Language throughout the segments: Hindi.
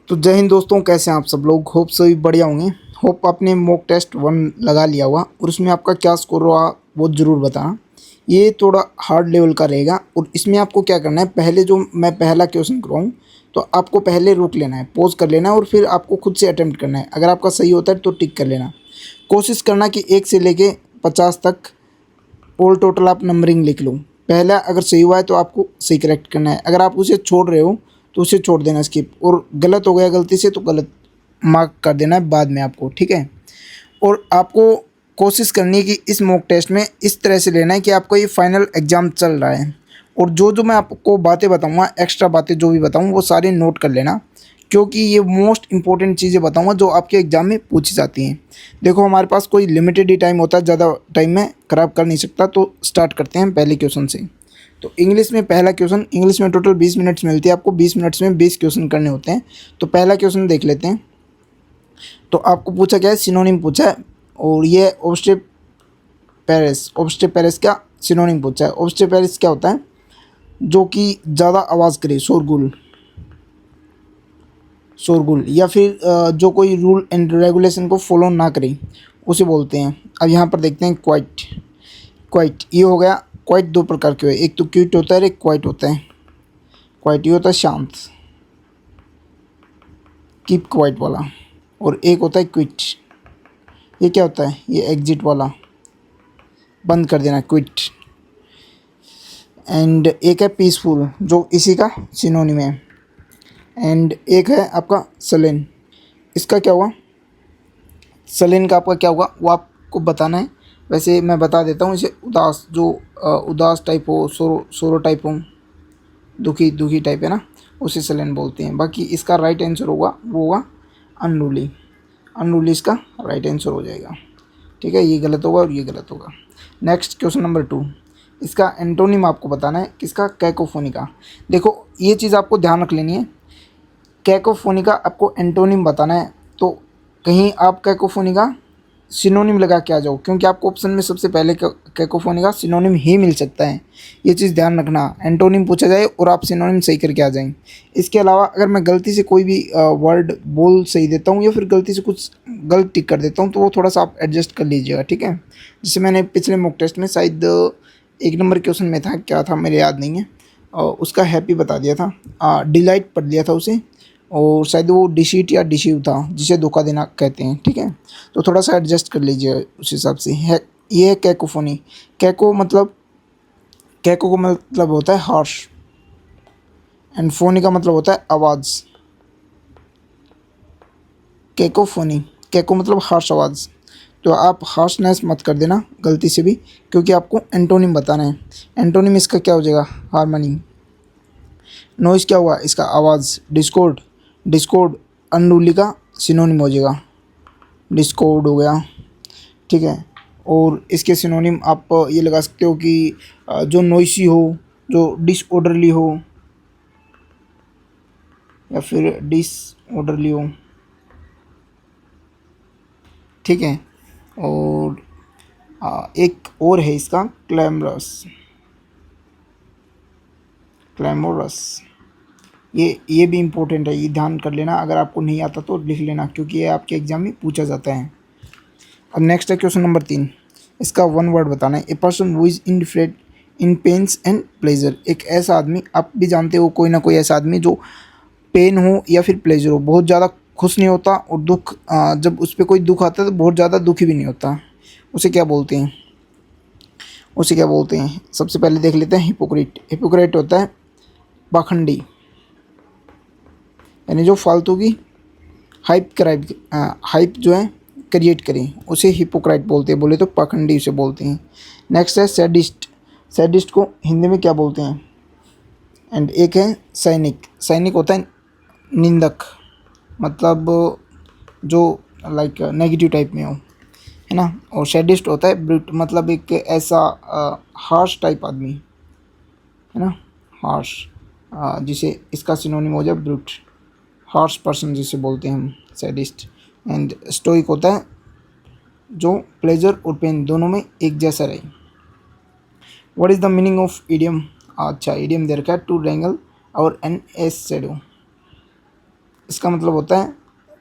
तो जय हिंद दोस्तों, कैसे हैं आप सब लोग। होप सभी बढ़िया होंगे। होप आपने मॉक टेस्ट 1 लगा लिया हुआ और उसमें आपका क्या स्कोर रहा वो ज़रूर बताना। ये थोड़ा हार्ड लेवल का रहेगा और इसमें आपको क्या करना है, पहले जो मैं पहला क्वेश्चन कराऊँ तो आपको पहले रोक लेना है, पॉज कर लेना है और फिर आपको खुद से अटेम्प्ट करना है। अगर आपका सही होता है तो टिक कर लेना। कोशिश करना कि 1 से लेके 50 तक ऑल टोटल आप नंबरिंग लिख लो। पहला अगर सही हुआ है तो आपको सही करेक्ट करना है, अगर आप उसे छोड़ रहे हो तो उसे छोड़ देना स्किप, और गलत हो गया गलती से तो गलत मार्क कर देना है बाद में आपको, ठीक है। और आपको कोशिश करनी है कि इस मॉक टेस्ट में इस तरह से लेना है कि आपको ये फाइनल एग्ज़ाम चल रहा है, और जो जो मैं आपको बातें बताऊँगा, एक्स्ट्रा बातें जो भी बताऊँ वो सारी नोट कर लेना, क्योंकि ये मोस्ट इंपॉर्टेंट चीज़ें बताऊँगा जो आपके एग्ज़ाम में पूछी जाती हैं। देखो हमारे पास कोई लिमिटेड ही टाइम होता है, ज़्यादा टाइम में ख़राब कर नहीं सकता। तो स्टार्ट करते हैं पहले क्वेश्चन से। तो इंग्लिश में पहला क्वेश्चन, इंग्लिश में टोटल 20 मिनट्स मिलती है आपको, 20 मिनट्स में 20 क्वेश्चन करने होते हैं। तो पहला क्वेश्चन देख लेते हैं। तो आपको पूछा क्या है, सिनोनिम पूछा है, और ये ऑब्स्टेपेरिस का सिनोनिम पूछा है। ऑब्स्टेपेरिस क्या होता है, जो कि ज़्यादा आवाज़ करे, शोरगुल, या फिर जो कोई रूल एंड रेगुलेशन को फॉलो ना करे उसे बोलते हैं। अब यहाँ पर देखते हैं क्वाइट ये हो गया। क्वाइट दो प्रकार के हुए, एक तो क्यूट होता है, एक क्वाइट होता है। क्वाइट ये होता है शांत, कीप क्वाइट वाला, और एक होता है क्विट। ये क्या होता है, ये एग्जिट वाला, बंद कर देना, क्विट। एंड एक है पीसफुल जो इसी का सिनोनिम है। एंड एक है आपका सलेन, इसका क्या हुआ, सलेन का आपका क्या होगा वो आपको बताना है। वैसे मैं बता देता हूँ, इसे उदास, जो उदास टाइप हो, सोरो टाइप हो, दुखी टाइप है ना, उसे सलेन बोलते हैं। बाकी इसका राइट आंसर होगा वो होगा अनरूली इसका राइट आंसर हो जाएगा, ठीक है। ये गलत होगा और ये गलत होगा। नेक्स्ट क्वेश्चन नंबर 2, इसका एंटोनिम आपको बताना है किसका, कैकोफोनी का। देखो ये चीज़ आपको ध्यान रख लेनी है, कैकोफोनी का आपको एंटोनिम बताना है। तो कहीं आप कैकोफोनी का सिनोनिम लगा के आ जाओ, क्योंकि आपको ऑप्शन में सबसे पहले कैकोफोनी का सिनोनिम ही मिल सकता है। ये चीज़ ध्यान रखना, एंटोनिम पूछा जाए और आप सिनोनिम सही करके आ जाएं। इसके अलावा अगर मैं गलती से कोई भी वर्ड बोल सही देता हूँ या फिर गलती से कुछ गलत टिक कर देता हूँ तो वो थोड़ा सा आप एडजस्ट कर लीजिएगा, ठीक है। जैसे मैंने पिछले मॉक टेस्ट में शायद 1 नंबर क्वेश्चन में था, क्या था मेरे याद नहीं है, उसका हैप्पी बता दिया था, डिलाइट पढ़ दिया था उसे, और शायद वो डिशीट या डिशीव था, जिसे धोखा देना कहते हैं, ठीक है। तो थोड़ा सा एडजस्ट कर लीजिए उस हिसाब से। है ये है कैकोफोनी। कैको को मतलब होता है हार्श, एंड फोनी का मतलब होता है आवाज़। कैकोफोनी, कैको मतलब हार्श आवाज़। तो आप हार्शनेस मत कर देना गलती से भी, क्योंकि आपको एंटोनिम बताना है। एंटोनिम इसका क्या हो जाएगा, हारमोनी। नॉइज़ क्या हुआ, इसका आवाज़। डिस्कॉर्ड अनरूली का सिनोनिम हो जाएगा, डिस्कॉर्ड हो गया, ठीक है। और इसके सिनोनिम आप ये लगा सकते हो कि जो नॉइसी हो, जो डिसऑर्डरली हो, या फिर डिसऑर्डरली हो, ठीक है। और एक और है इसका क्लैमोरस। ये भी इम्पोर्टेंट है, ये ध्यान कर लेना। अगर आपको नहीं आता तो लिख लेना, क्योंकि ये आपके एग्जाम में पूछा जाता है। अब नेक्स्ट है क्वेश्चन नंबर 3, इसका 1 वर्ड बताना है। A person who is indifferent in pains and pleasure. एक ऐसा आदमी, आप भी जानते हो कोई ना कोई ऐसा आदमी जो पेन हो या फिर प्लेजर हो, बहुत ज़्यादा खुश नहीं होता, और जब उस पर कोई दुख आता है तो बहुत ज़्यादा दुखी भी नहीं होता। उसे क्या बोलते हैं, सबसे पहले देख लेते हैं हिपोक्रेट होता है पाखंडी, यानी जो फालतू की हाइप जो है क्रिएट करें उसे हिपोक्राइट बोलते हैं, बोले तो पाखंडी उसे बोलते हैं। नेक्स्ट है सैडिस्ट को हिंदी में क्या बोलते हैं। एंड एक है सैनिक होता है निंदक, मतलब जो लाइक नेगेटिव टाइप में हो, है ना। और सैडिस्ट होता है ब्रूट, मतलब एक ऐसा हार्श टाइप आदमी, है ना, हार्श, जिसे इसका सिनोनिम हो जाए ब्रूट, हार्श पर्सन जिसे बोलते हैं हम, सैडिस्ट। एंड स्टोइक होता है जो प्लेजर और पेन दोनों में एक जैसा रहे। What is the meaning of idiom. अच्छा, इडियम दे रखा है टू रैंगल और एन एस शेडो। इसका मतलब होता है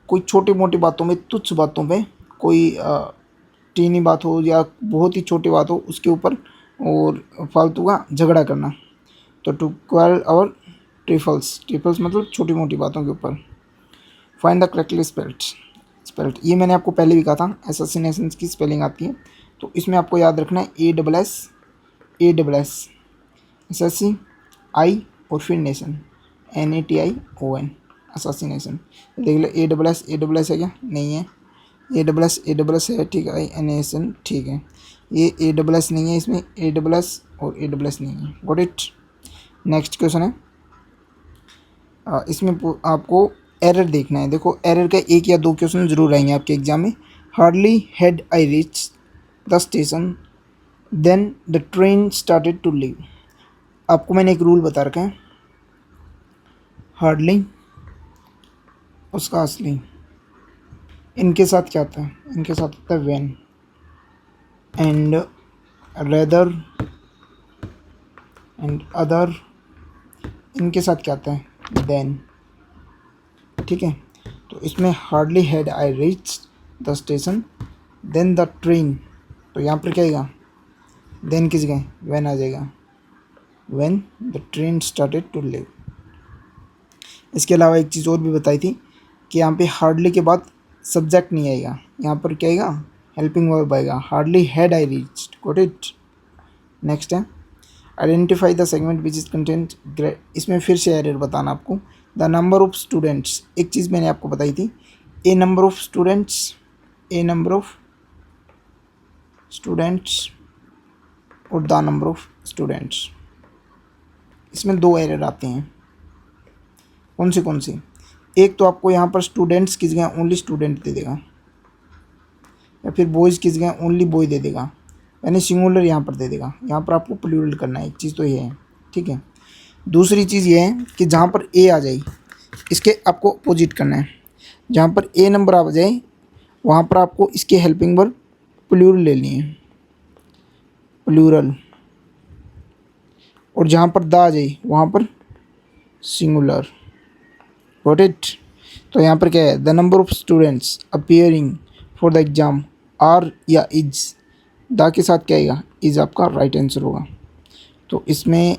कोई छोटी मोटी बातों में, तुच्छ बातों पे, कोई टीनी बात हो या बहुत ही छोटी बात हो उसके ऊपर और फालतू का झगड़ा करना। तो टू क्वारल और ट्रिफल्स, ट्रिफल्स मतलब छोटी मोटी बातों के ऊपर। फाइंड द करेक्टली स्पेल्ड, ये मैंने आपको पहले भी कहा था, असैसिनेशन की स्पेलिंग आती है। तो इसमें आपको याद रखना है ए डबल एस SSCI और फिर नेशन NATION, असैसिनेशन। देख लो ए डबल एस है क्या? नहीं है। ए डबल एस है, ठीक है। NASN, ठीक है। ये ए डबल एस नहीं है, इसमें ए डबल एस और ए डबल एस नहीं है। Got it. नेक्स्ट क्वेश्चन है, इसमें आपको एरर देखना है। देखो एरर का एक या दो क्वेश्चन जरूर आएंगे आपके एग्जाम में। Hardly had I reach the station then the train started to leave. आपको मैंने एक रूल बता रखा है, हार्डली उसका असली, इनके साथ क्या आता है? इनके साथ आता है when and rather and other. इनके साथ क्या आता है? देन, ठीक है। तो इसमें hardly had I reach the station then the train, तो यहाँ पर क्या आएगा? देन किस जगह? व्हेन आ जाएगा, when the train started to leave. इसके अलावा एक चीज़ और भी बताई थी कि यहाँ पे हार्डली के बाद सब्जेक्ट नहीं आएगा, यहाँ पर क्या आएगा? हेल्पिंग वर्ब आएगा। Hardly had I reached, got it. Next है, identify the segment which is content grade. इसमें फिर से एरर बताना आपको। द नंबर ऑफ स्टूडेंट्स, एक चीज़ मैंने आपको बताई थी, a number of students, a number of students और द नंबर ऑफ स्टूडेंट्स, इसमें दो एरर आते हैं। कौन सी? एक तो आपको यहाँ पर स्टूडेंट्स की जगह ओनली स्टूडेंट दे देगा, या फिर बॉयज़ की जगह ओनली बॉय दे देगा, यानी सिंगुलर यहाँ पर दे देगा। यहाँ पर आपको प्लूरल करना है, एक चीज़ तो ये है, ठीक है। दूसरी चीज़ ये है कि जहाँ पर ए आ जाए इसके आपको अपोजिट करना है। जहाँ पर ए नंबर आ जाए वहाँ पर आपको इसके हेल्पिंग वर्ब प्लूरल लेनी है, प्लूरल। और जहाँ पर द आ जाए वहाँ पर सिंगुलर, गॉट इट। तो यहाँ पर क्या है? The number of students appearing for the exam are या इज, द के साथ क्या आएगा? इज आपका राइट आंसर होगा। तो इसमें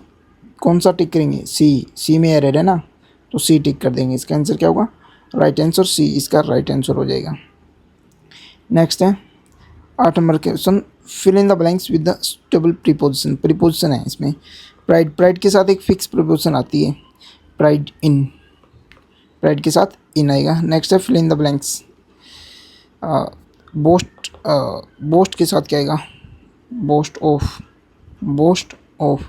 कौन सा टिक करेंगे? सी में एरर है ना, तो सी टिक कर देंगे। इसका आंसर क्या होगा? राइट आंसर सी, इसका राइट आंसर हो जाएगा। नेक्स्ट है 8 number question, fill in the blanks with the suitable preposition. Preposition है इसमें प्राइड के साथ एक फिक्स प्रीपोजिशन आती है, प्राइड के साथ इन आएगा। नेक्स्ट है fill in the blanks, boast के साथ क्या आएगा? Boast of.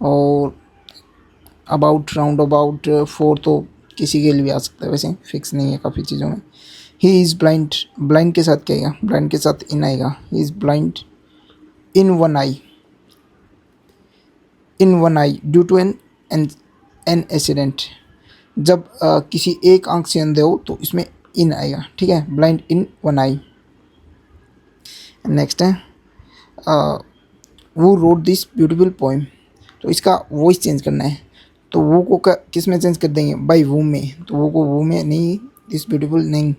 और अबाउट, राउंड अबाउट, फॉर तो किसी के लिए भी आ सकता है, वैसे फिक्स नहीं है काफ़ी चीज़ों में। ही इज़ ब्लाइंड के साथ क्या आएगा? ब्लाइंड के साथ इन आएगा। He is blind in one eye due to an accident. जब किसी एक आंख से अंधे हो तो इसमें इन आएगा, ठीक है। Blind in one I. Next है वो रोड दिस ब्यूटीफुल पोएम, तो इसका वॉइस चेंज करना है। तो वो को किस में चेंज कर देंगे? बाई वूम में। तो वो को वो में नहीं, दिस ब्यूटीफुल नहीं,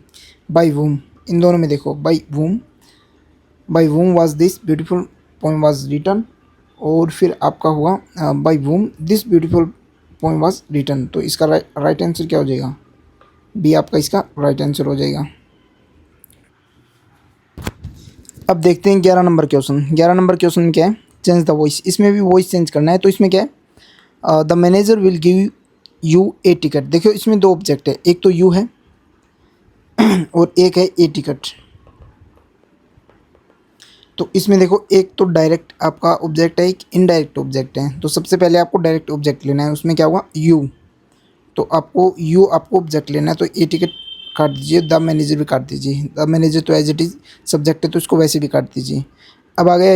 बाई वूम। इन दोनों में देखो, by whom was this beautiful poem was written, और फिर आपका हुआ by whom this beautiful poem was written. तो इसका राइट आंसर क्या हो जाएगा? बी आपका इसका राइट आंसर हो जाएगा। अब देखते हैं 11 नंबर क्वेश्चन। 11 नंबर क्वेश्चन में क्या है? Change the voice. इसमें भी वॉइस चेंज करना है। तो इसमें क्या है? The manager will give U A ticket. देखो इसमें दो ऑब्जेक्ट है, एक तो यू है और एक है ए टिकट। तो इसमें देखो एक तो डायरेक्ट आपका ऑब्जेक्ट है, एक इनडायरेक्ट ऑब्जेक्ट है। तो सबसे पहले आपको डायरेक्ट ऑब्जेक्ट लेना है, उसमें क्या हुआ? यू। तो आपको ऑब्जेक्ट लेना है। तो ए टिकट काट दीजिए, द मैनेजर भी काट दीजिए। द मैनेजर तो एज इट इज़ सब्जेक्ट है तो इसको वैसे भी काट दीजिए। अब आ गया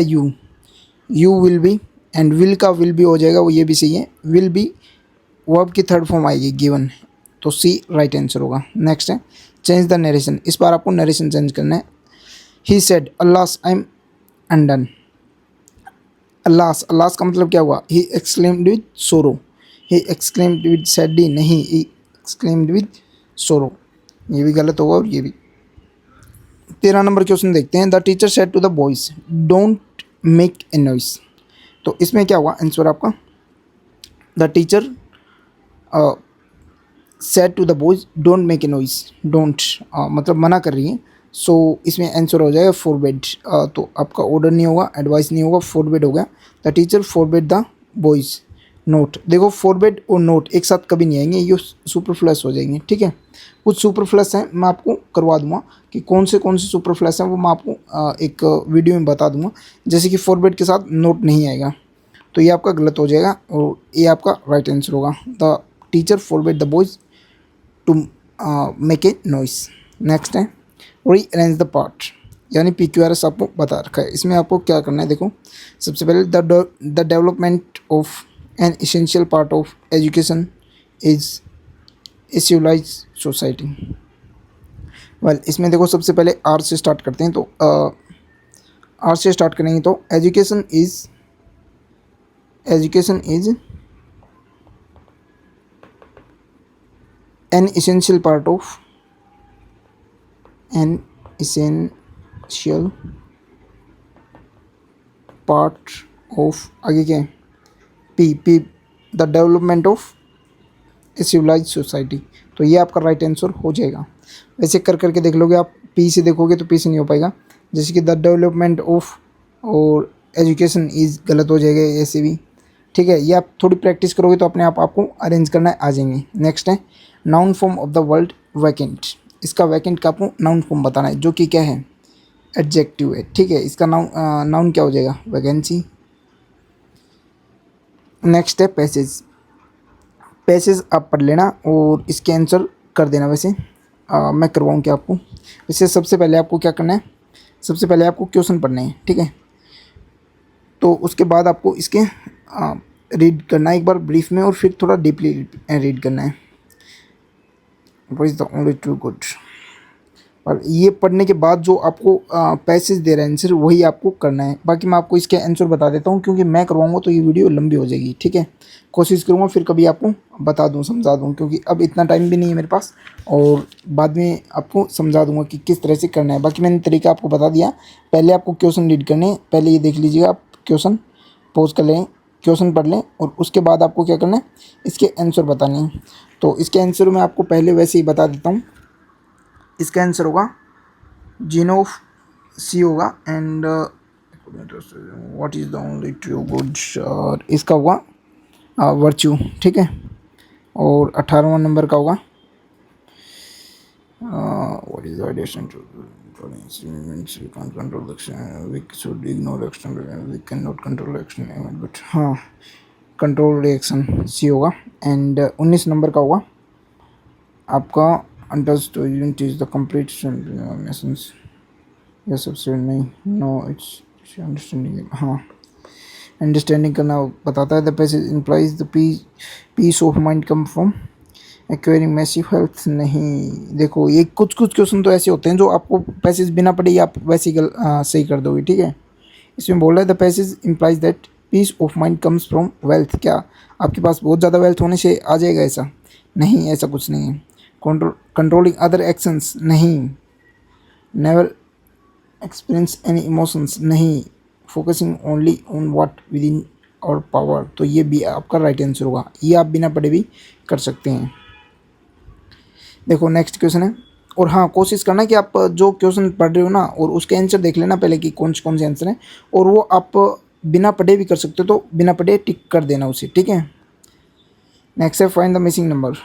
you will be, and will का विल भी हो जाएगा, वो ये भी सही है। विल बी वर्ब की थर्ड फॉर्म आएगी गिवन, तो सी राइट आंसर होगा। नेक्स्ट है चेंज द नरेशन। इस बार आपको नरेशन चेंज करना है। He said alas I am undone. Alas का मतलब क्या हुआ? ही एक्सक्लेम्ड विद सोरो। ही एक्सक्लेम्ड विद सैडली नहीं, ही एक्सक्लेम्ड विद सोरो, ये भी गलत होगा और ये भी। 13 नंबर क्वेश्चन देखते हैं। The teacher said to the boys don't make a noise. तो इसमें क्या हुआ आंसर आपका, the teacher said to the boys don't make a noise, don't मतलब मना कर रही है। सो इसमें आंसर हो जाएगा फोरबेड। तो आपका ऑर्डर नहीं होगा, एडवाइस नहीं होगा, फोरबेड हो गया। The teacher forbade the boys not. देखो फोरबेड और नोट एक साथ कभी नहीं आएंगे, ये सुपरफ्लस हो जाएंगे, ठीक है। कुछ सुपरफ्लस हैं, मैं आपको करवा दूंगा कि कौन से सुपरफ्लस हैं, वो मैं आपको एक वीडियो में बता दूंगा। जैसे कि फोरबेड के साथ नोट नहीं आएगा, तो ये आपका गलत हो जाएगा और ये आपका राइट आंसर होगा। The teacher forbade the boys to make a noise. Next है रीअरेंज द पार्ट, यानी PQRS आपको बता रखा है। इसमें आपको क्या करना है, देखो सबसे पहले the development of an essential part of education is a civilise society. Well इसमें देखो सबसे पहले आर से स्टार्ट करते हैं। तो आर से स्टार्ट करेंगे तो education is an essential part of आगे क्या है, पी the development of a civilise society. तो ये आपका राइट आंसर हो जाएगा। वैसे कर करके देख लोगे आप, पी से देखोगे तो पी से नहीं हो पाएगा। जैसे कि द डेवलपमेंट ऑफ और एजुकेशन इज़ गलत हो जाएगा ऐसे भी, ठीक है। ये आप थोड़ी प्रैक्टिस करोगे तो अपने आप आपको अरेंज करना आ जाएंगे। नेक्स्ट है noun form of the word vacant. इसका वैकेंट का आपको नाउन फॉर्म बताना है, जो कि क्या है, एडजेक्टिव है, ठीक है। इसका नाउन क्या हो जाएगा, वैकेंसी। नेक्स्ट है पैसेज। पैसेज आप पढ़ लेना और इसके आंसर कर देना। वैसे मैं करवाऊँ क्या आपको, वैसे सबसे पहले आपको क्या करना है, सबसे पहले आपको क्वेश्चन पढ़ने हैं, ठीक है। तो उसके बाद आपको इसके रीड करना है एक बार ब्रीफ में और फिर थोड़ा डीपली रीड करना है। What is the only true good. और ये पढ़ने के बाद जो आपको पैसेज दे रहा है आंसर, वही आपको करना है। बाकी मैं आपको इसके आंसर बता देता हूँ, क्योंकि मैं करवाऊँगा तो ये वीडियो लंबी हो जाएगी, ठीक है। कोशिश करूँगा फिर कभी आपको बता दूँ, समझा दूँ, क्योंकि अब इतना टाइम भी नहीं है मेरे पास, और बाद में आपको समझा दूँगा कि किस तरह से करना है। बाकी मैंने तरीका आपको बता दिया। पहले आपको क्वेश्चन रीड करने, पहले ये देख लीजिएगा आप क्वेश्चन, पॉज कर लें, क्वेश्चन पढ़ लें, और उसके बाद आपको क्या करना है, इसके आंसर बताने हैं। तो इसके आंसर मैं आपको पहले वैसे ही बता देता हूँ। इसका आंसर होगा जीनोफ सी होगा, and what is the only true good, और इसका होगा वर्च्यू, ठीक है। और 18वां नंबर का होगा what is the idea to we can't control action, we should ignore action, we can not control action, but हाँ कंट्रोल रिएक्शन सी होगा। एंड 19 नंबर का होगा आपका understand is the complete essence, यह सबसे नहीं, नो इट्स अंडरस्टैंडिंग, हाँ अंडरस्टैंडिंग करना बताता है। The passage implies the peace of mind come from acquiring massive health, नहीं। देखो ये कुछ क्वेश्चन तो ऐसे होते हैं जो आपको पैसेज बिना पढ़े ही आप वैसे ही सही कर दोगे, ठीक है। इसमें बोल रहा है the passage implies that peace of mind comes from wealth. क्या आपके पास बहुत ज़्यादा वेल्थ होने से आ जाएगा ऐसा? नहीं, ऐसा कुछ नहीं है। कंट्रोलिंग अदर एक्शंस, नहीं। नेवर एक्सपीरियंस एनी इमोशंस, नहीं। Focusing only on what with in और पावर, तो ये भी आपका राइट आंसर होगा। ये आप बिना पढ़े भी कर सकते हैं। देखो नेक्स्ट क्वेश्चन है, और हाँ कोशिश करना कि आप जो क्वेश्चन पढ़ रहे हो ना, और उसके आंसर देख लेना पहले कि कौन से आंसर हैं, और वो आप बिना पढ़े भी कर सकते हो, तो बिना पढ़े टिक कर देना उसे, ठीक है। नेक्स्ट है फाइंड द मिसिंग नंबर।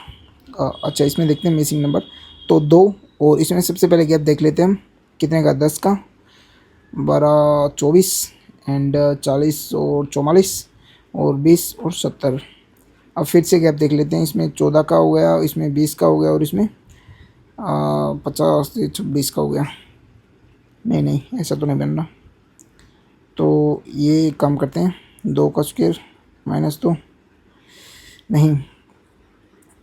अच्छा इसमें देखते हैं मिसिंग नंबर, तो 2, और इसमें सबसे पहले गैप देख लेते हैं हम, कितने का, 10 का, 12 24, एंड 40 और 44, और 20 और 70। अब फिर से गैप देख लेते हैं, इसमें 14 का हो गया, इसमें 20 का हो गया, और इसमें 50 से 26 का हो गया। नहीं ऐसा तो नहीं बन रहा, तो ये काम करते हैं, 2 का स्क्वायर -2, नहीं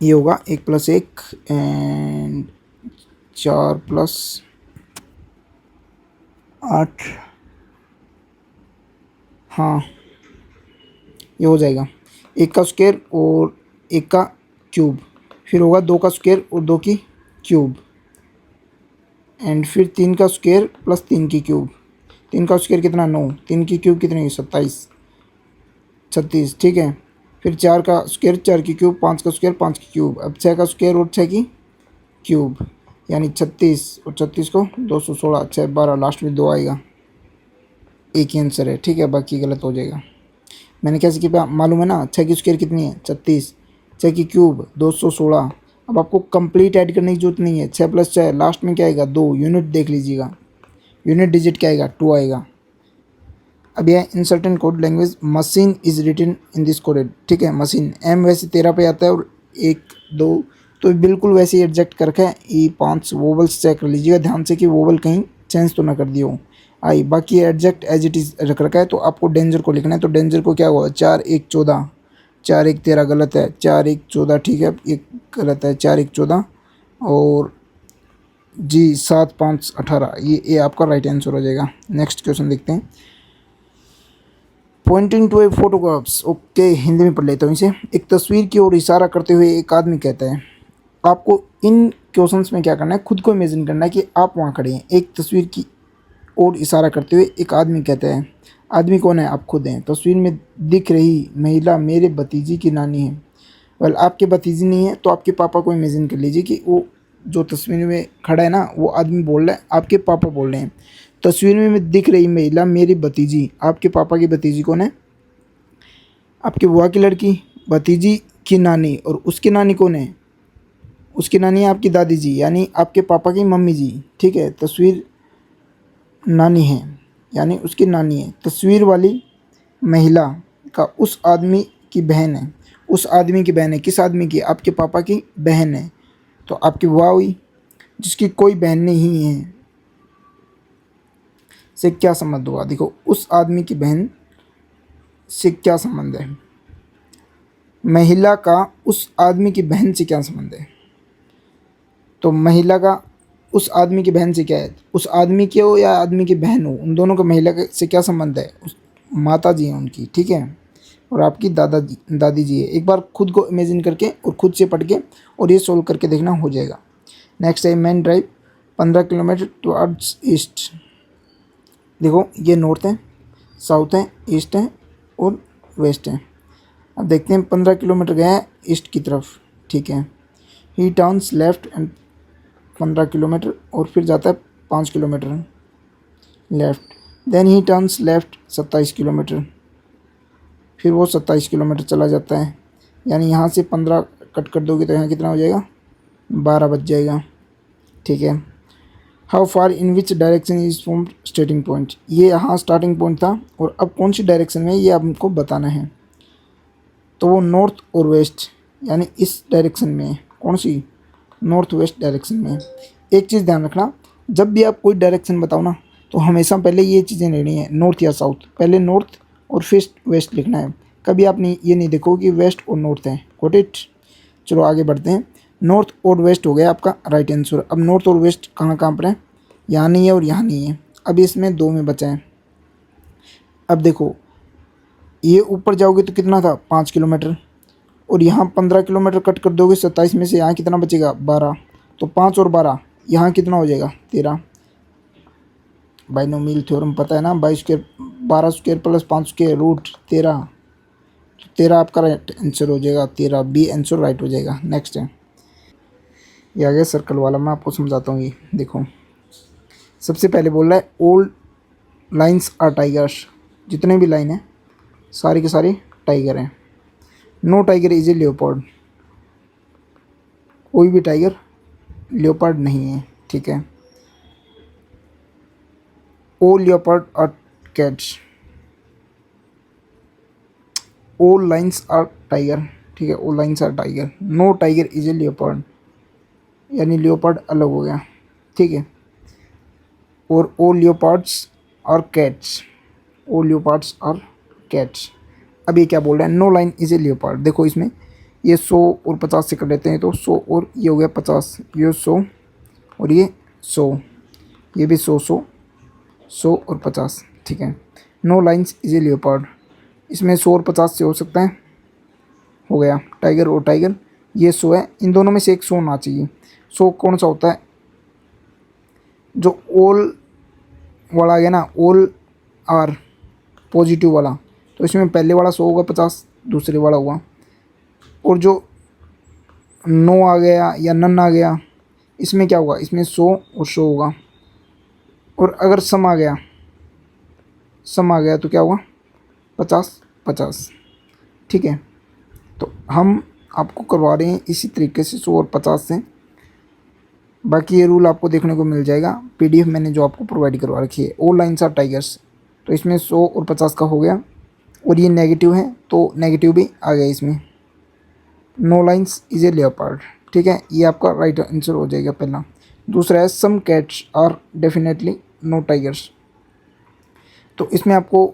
ये होगा 1 + 1 एंड 4 + 8, हाँ ये हो जाएगा 1 का स्क्वायर और 1 का क्यूब, फिर होगा 2 का स्क्वायर और 2 की क्यूब, एंड फिर 3 का स्क्वायर प्लस 3 की क्यूब। 3 का स्क्वायर कितना 9, 3 की क्यूब कितनी 27 36, ठीक है। फिर 4 का स्क्वायर 4 की क्यूब, 5 का स्क्वायर 5 की क्यूब, अब 6 का स्क्वायर और 6 की क्यूब, यानी 36 और 36 को 216, 6 12, लास्ट में 2 आएगा, एक ही आंसर है, ठीक है, बाकी गलत हो जाएगा। मैंने कैसे किया मालूम है ना, 6 की स्क्वायर कितनी है 36, 6 की क्यूब 216। अब आपको कंप्लीट ऐड करने की जरूरत नहीं है, 6 + 6 लास्ट में क्या आएगा 2, यूनिट देख लीजिएगा, यूनिट डिजिट क्या आएगा 2 आएगा। अब यह in certain code language machine is written in this coded, ठीक है। मशीन एम वैसे 13 पे आता है और 1 2, तो बिल्कुल वैसे ही एडजस्ट करके ई 5 वोवल्स चेक कर लीजिएगा ध्यान से कि वोवल कहीं चेंज तो ना कर दिए हो। आई बाकी एडजस्ट एज इट इज़ रख रखा है, तो आपको डेंजर को लिखना है, तो डेंजर को क्या हुआ 4 1 14, 4 1 13 गलत है, 4 1 14 ठीक है, एक गलत है, 4 1 14 और जी 7 5 18, ये आपका राइट आंसर हो जाएगा। नेक्स्ट क्वेश्चन देखते हैं। Pointing to a photographs, okay Hindi में पढ़ लेता हूँ इसे। एक तस्वीर की ओर इशारा करते हुए एक आदमी कहता है, आपको इन क्वेश्चंस में क्या करना है, खुद को इमेजिन करना है कि आप वहाँ खड़े हैं, एक तस्वीर की ओर इशारा करते हुए एक आदमी कहता है, आदमी कौन है आप खुद हैं, तस्वीर में दिख रही महिला मेरे भतीजी की नानी है। वेल आपके भतीजी नहीं है तो आपके पापा को इमेजिन कर लीजिए कि वो जो तस्वीर में खड़ा है ना वो आदमी बोल रहा है, आपके पापा बोल रहे हैं, तस्वीर में दिख रही महिला मेरी भतीजी, आपके पापा की भतीजी कौन है, आपके बुआ की लड़की, भतीजी की नानी, और उसकी नानी कौन है, उसकी नानी है आपकी दादी जी, यानी आपके पापा की मम्मी जी, ठीक है। तस्वीर नानी है यानी उसकी नानी है, तस्वीर वाली महिला का उस आदमी की बहन है, उस आदमी की बहन है, किस आदमी की, आपके पापा की बहन है, तो आपकी बुआ हुई, जिसकी कोई बहन नहीं है से क्या संबंध हुआ, देखो उस आदमी की बहन से क्या संबंध है, महिला का उस आदमी की बहन से क्या संबंध है, तो महिला का उस आदमी की बहन से क्या है, उस आदमी की हो या आदमी की बहन हो, उन दोनों का महिला से क्या संबंध है, उस माता जी हैं उनकी, ठीक है, और आपकी दादी जी है। एक बार खुद को इमेजिन करके और खुद से पढ़ के और ये सोल्व करके देखना, हो जाएगा। नेक्स्ट है man drive 15 kilometre towards east, देखो ये नॉर्थ है, साउथ है, ईस्ट है और वेस्ट है। अब देखते हैं 15 किलोमीटर गया है ईस्ट की तरफ, ठीक है। He turns left and 15 kilometre और फिर जाता है 5 kilometre left, then he turns left 27 kilometre, फिर वो 27 किलोमीटर चला जाता है, यानी यहाँ से 15 कट कर दोगे तो यहाँ कितना हो जाएगा 12 बच जाएगा, ठीक है। How far in which direction is from starting point, ये यहाँ स्टार्टिंग पॉइंट था और अब कौन सी डायरेक्शन में ये आपको बताना है, तो वो नॉर्थ और वेस्ट, यानी इस डायरेक्शन में, कौन सी नॉर्थ वेस्ट डायरेक्शन में। एक चीज़ ध्यान रखना, जब भी आप कोई डायरेक्शन बताओ ना तो हमेशा पहले ये चीज़ें लेनी है, नॉर्थ या साउथ, पहले नॉर्थ और फिर वेस्ट लिखना है, कभी आप नहीं ये नहीं देखो कि वेस्ट और नॉर्थ है, गॉट इट। चलो आगे बढ़ते हैं, नॉर्थ और वेस्ट हो गया आपका राइट आंसर। अब नॉर्थ और वेस्ट कहाँ कहाँ पर है, यहाँ नहीं है और यहाँ नहीं है, अब इसमें 2 में बचा है। अब देखो ये ऊपर जाओगे तो कितना था 5 किलोमीटर, और यहाँ 15 किलोमीटर कट कर दोगे 27 में से, यहाँ कितना बचेगा 12, तो 5 और 12 यहाँ कितना हो जाएगा 13। बाइनोमियल थ्योरम पता है ना, 22 square 12 square plus 5 square root 13, तो 13 आपका राइट आंसर हो जाएगा, 13 बी आंसर राइट हो जाएगा। नेक्स्ट है ये आ गया सर्कल वाला, मैं आपको समझाता हूँ। ये देखो सबसे पहले बोल रहा है ओल्ड लाइन्स आर टाइगर्स, जितने भी लाइन है सारी के सारे टाइगर हैं। No tiger is a leopard, कोई भी टाइगर लियोपार्ड नहीं है, ठीक है। All leopard are cats, all lions are tiger, ठीक है, all lions are tiger. No tiger is a leopard, यानी लियोपार्ड अलग हो गया, ठीक है। और all leopards are cats, all leopards are cats. अब ये क्या बोल रहा है, no lion is a leopard, देखो इसमें ये 100 और 50 से कर लेते हैं, तो 100 और ये हो गया 50, ये 100 और ये 100, ये भी 100 100 100 और 50, ठीक है। No lions is a leopard, इसमें 100 और 50 से हो सकता है, हो गया टाइगर और टाइगर ये सो है, इन दोनों में से एक सो होना चाहिए। सो कौन सा होता है, जो ऑल वाला आ गया ना, ऑल आर पॉजिटिव वाला, तो इसमें पहले वाला 100 होगा, 50 दूसरे वाला हुआ। और जो नो आ गया या नन आ गया, इसमें क्या होगा, इसमें 100 और 100 होगा। और अगर सम आ गया, सम आ गया तो क्या होगा, 50 50। ठीक है, तो हम आपको करवा रहे हैं इसी तरीके से 100 और 50 से। बाकी ये रूल आपको देखने को मिल जाएगा, पीडीएफ मैंने जो आपको प्रोवाइड करवा रखी है। ऑल लाइन्स आर टाइगर्स, तो इसमें 100 और 50 का हो गया। और ये नेगेटिव है तो नेगेटिव भी आ गया इसमें। No lions is a leopard. ठीक है, ये आपका राइट आंसर हो जाएगा पहला। दूसरा है some cats are definitely no tigers. तो इसमें आपको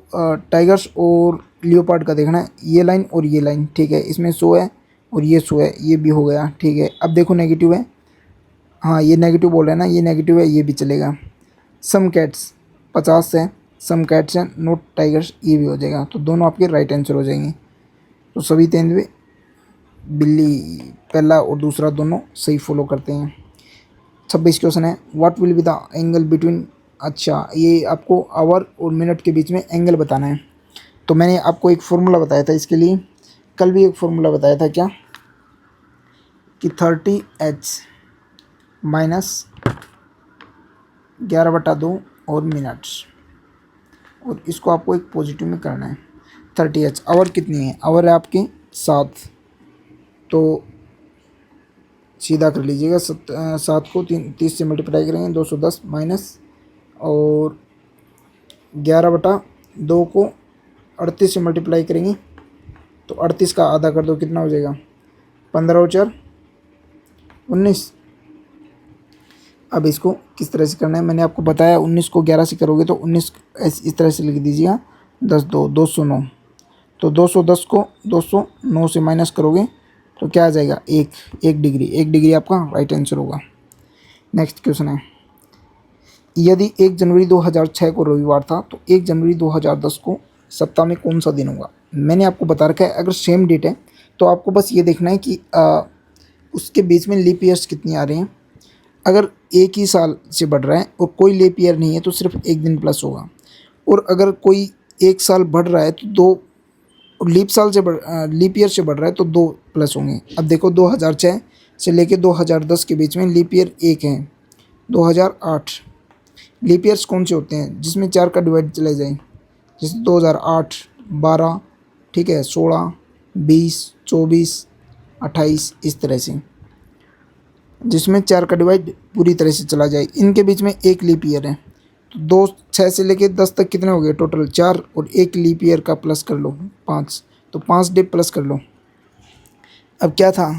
टाइगर्स और लियोपार्ड का देखना है, ये लाइन और ये लाइन। ठीक है, इसमें 100 है और ये 100 है, ये भी हो गया। ठीक है, अब देखो नेगेटिव है, हाँ ये नेगेटिव बोल रहे हैं ना, ये नेगेटिव है, ये भी चलेगा। सम कैट्स 50 है, सम कैट्स हैं नोट टाइगर्स, ये भी हो जाएगा। तो दोनों आपके राइट आंसर हो जाएंगे। तो सभी तेंदुए बिल्ली पहला और दूसरा दोनों सही फॉलो करते हैं। 26 क्वेश्चन है, what will be the angle between. अच्छा, ये आपको आवर और मिनट के बीच में एंगल बताना है। तो मैंने आपको एक फार्मूला बताया था इसके लिए, कल भी एक फार्मूला बताया था क्या, कि 30h माइनस 11/2 और मिनट्स, और इसको आपको एक पॉजिटिव में करना है। 30h आवर कितनी है, आवर है आपकी 7, तो सीधा कर लीजिएगा। 7 को 30 से मल्टीप्लाई करेंगे, 210 माइनस, और 11/2 को 38 से मल्टीप्लाई करेंगे, तो 38 का आधा कर दो, कितना हो जाएगा, 15 और 4 19। अब इसको किस तरह से करना है मैंने आपको बताया, 19 को 11 से करोगे तो 19 इस तरह से लिख दीजिएगा, 10 2 209। तो 210 को 209 से माइनस करोगे तो क्या आ जाएगा, 1 डिग्री। 1 डिग्री आपका राइट आंसर होगा। नेक्स्ट क्वेश्चन है, यदि 1 जनवरी 2006 को रविवार था तो 1 जनवरी 2010 को सप्ताह में कौन सा दिन होगा। मैंने आपको बता रखा है, अगर सेम डेट है तो आपको बस ये देखना है कि उसके बीच में लीप ईयर्स कितनी आ रही हैं। अगर एक ही साल से बढ़ रहा है और कोई लीप ईयर नहीं है तो सिर्फ एक दिन प्लस होगा। और अगर कोई एक साल बढ़ रहा है तो 2 लीप ईयर से बढ़ रहा है तो 2 प्लस होंगे। अब देखो 2006 से लेके 2010 के बीच में लीप ईयर 1 है, 2008। लीप ईयर्स कौन से होते हैं, जिसमें 4 का डिवाइड चले जाए, जैसे 2008 12, ठीक है, 16 20 24 28, इस तरह से, जिसमें 4 का डिवाइड पूरी तरह से चला जाए। इनके बीच में एक लीप ईयर है, तो 6 से लेके 10 तक कितने हो गए टोटल, 4, और एक लीप ईयर का प्लस कर लो 5, तो 5 डे प्लस कर लो। अब क्या था,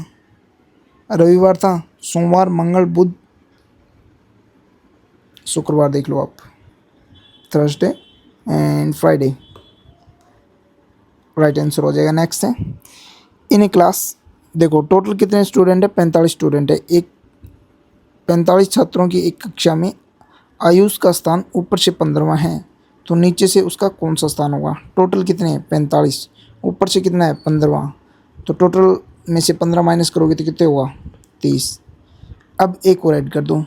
रविवार था, सोमवार मंगल बुध शुक्रवार देख लो आप, Thursday and Friday, right answer हो जाएगा। नेक्स्ट है, इन ए क्लास, देखो टोटल कितने स्टूडेंट है, 45 स्टूडेंट है। 45 छात्रों की एक कक्षा में आयुष का स्थान ऊपर से 15वां है, तो नीचे से उसका कौन सा स्थान होगा। टोटल कितने हैं, 45, ऊपर से कितना है, 15वां, तो टोटल में से 15 माइनस करोगे तो कितने होगा, 30। अब एक और ऐड कर दो,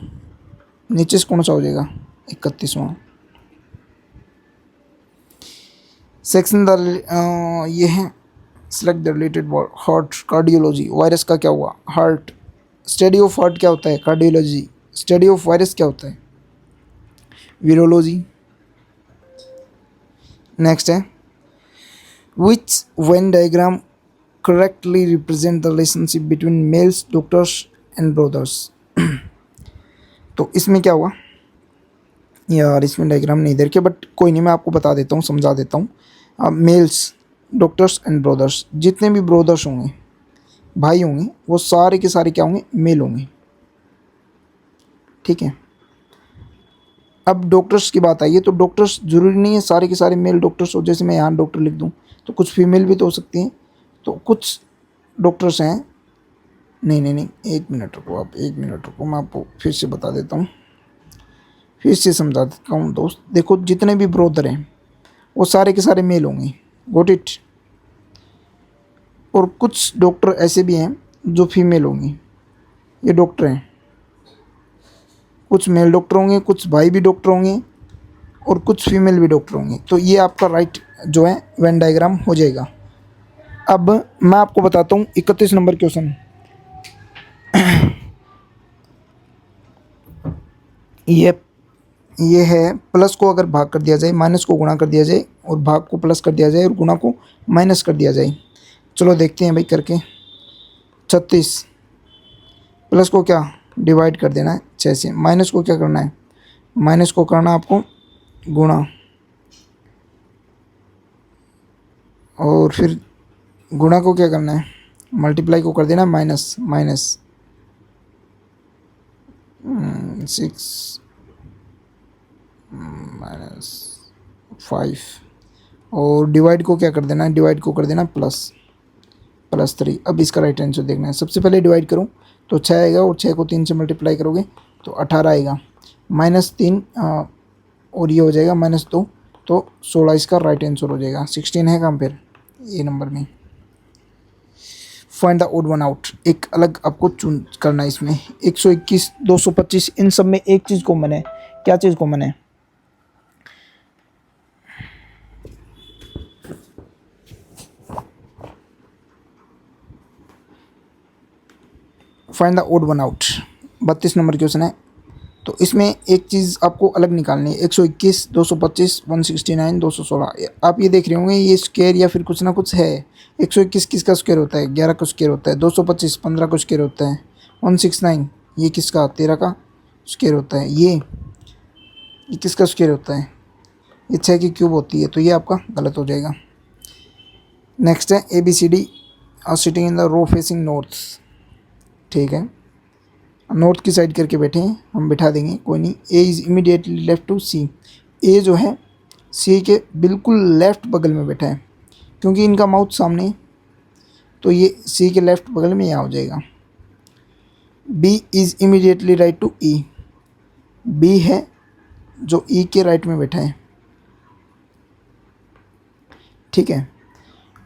नीचे से कौन सा हो जाएगा, 31वां। सेक्शन ये है, select the related word. Heart, cardiology, virus का क्या हुआ, हार्ट। स्टडी ऑफ हार्ट क्या होता है, कार्डियोलॉजी। स्टडी ऑफ वायरस क्या होता है, वीरोलॉजी। नेक्स्ट है, which Venn diagram correctly represent the relationship between males doctors and brothers. तो इसमें क्या हुआ यार, इसमें डायग्राम नहीं दे रखे, बट कोई नहीं, मैं आपको बता देता हूँ, समझा देता हूँ। मेल्स डॉक्टर्स एंड ब्रदर्स, जितने भी ब्रदर्स होंगे, भाई होंगे, वो सारे के सारे क्या होंगे, मेल होंगे। ठीक है, अब डॉक्टर्स की बात आई है, तो डॉक्टर्स जरूरी नहीं है सारे के सारे मेल डॉक्टर्स हो, जैसे मैं यहाँ डॉक्टर लिख दूँ तो कुछ फीमेल भी तो हो सकती हैं। तो कुछ डॉक्टर्स हैं, नहीं नहीं नहीं, 1 मिनट रुको आप, 1 मिनट रुको, मैं आपको फिर से बता देता हूँ, फिर से समझा देता हूँ दोस्त। देखो जितने भी ब्रदर हैं वो सारे के सारे मेल होंगे, गॉट इट। और कुछ डॉक्टर ऐसे भी हैं जो फीमेल होंगी, ये डॉक्टर हैं, कुछ मेल डॉक्टर होंगे, कुछ भाई भी डॉक्टर होंगे और कुछ फीमेल भी डॉक्टर होंगे। तो ये आपका राइट जो है वेन डायग्राम हो जाएगा। अब मैं आपको बताता हूँ 31 नंबर क्वेश्चन। ये है प्लस को अगर भाग कर दिया जाए, माइनस को गुणा कर दिया जाए और भाग को प्लस कर दिया जाए और गुणा को माइनस कर दिया जाए। चलो देखते हैं भाई करके। 36 प्लस को क्या डिवाइड कर देना है 6 से, माइनस को क्या करना है, माइनस को करना आपको गुणा, और फिर गुणा को क्या करना है, मल्टीप्लाई को कर देना माइनस, माइनस 6 माइनस 5, और डिवाइड को क्या कर देना है, डिवाइड को कर देना प्लस, प्लस 3। अब इसका राइट आंसर देखना है। सबसे पहले डिवाइड करूँ तो 6 आएगा और 6 को 3 से मल्टीप्लाई करोगे तो 18 आएगा, -3 और ये हो जाएगा -2, तो 16 इसका राइट आंसर हो जाएगा। 16 है कहाँ पर, ये नंबर में। Find the odd one out, एक अलग आपको चूज करना है इसमें। 121, 225, इन सब में एक चीज़ कॉमन है। क्या चीज़ कॉमन है, find the odd one out. 32 number question है। तो इसमें एक चीज़ आपको अलग निकालनी है। 121, 225, 169, 216। आप ये देख रहे होंगे ये स्क्वायर या फिर कुछ ना कुछ है। 121 किसका स्क्वायर होता है, 11 का स्क्वायर होता है। 225 15 का स्क्वायर होता है। 169 ये किसका, 13 का स्क्वायर होता है। ये किसका स्क्वायर होता है, ये 6 की क्यूब होती है। तो ये आपका गलत हो जाएगा। नेक्स्ट है ABCD are sitting in the row facing north. ठीक है, नॉर्थ की साइड करके बैठे हैं, हम बिठा देंगे, कोई नहीं। A is immediately left to C, A जो है सी के बिल्कुल लेफ्ट बगल में बैठा है, क्योंकि इनका माउथ सामने है तो ये सी के लेफ्ट बगल में यहाँ हो जाएगा। B is immediately right to E, B है जो ई के राइट में बैठा है। ठीक है,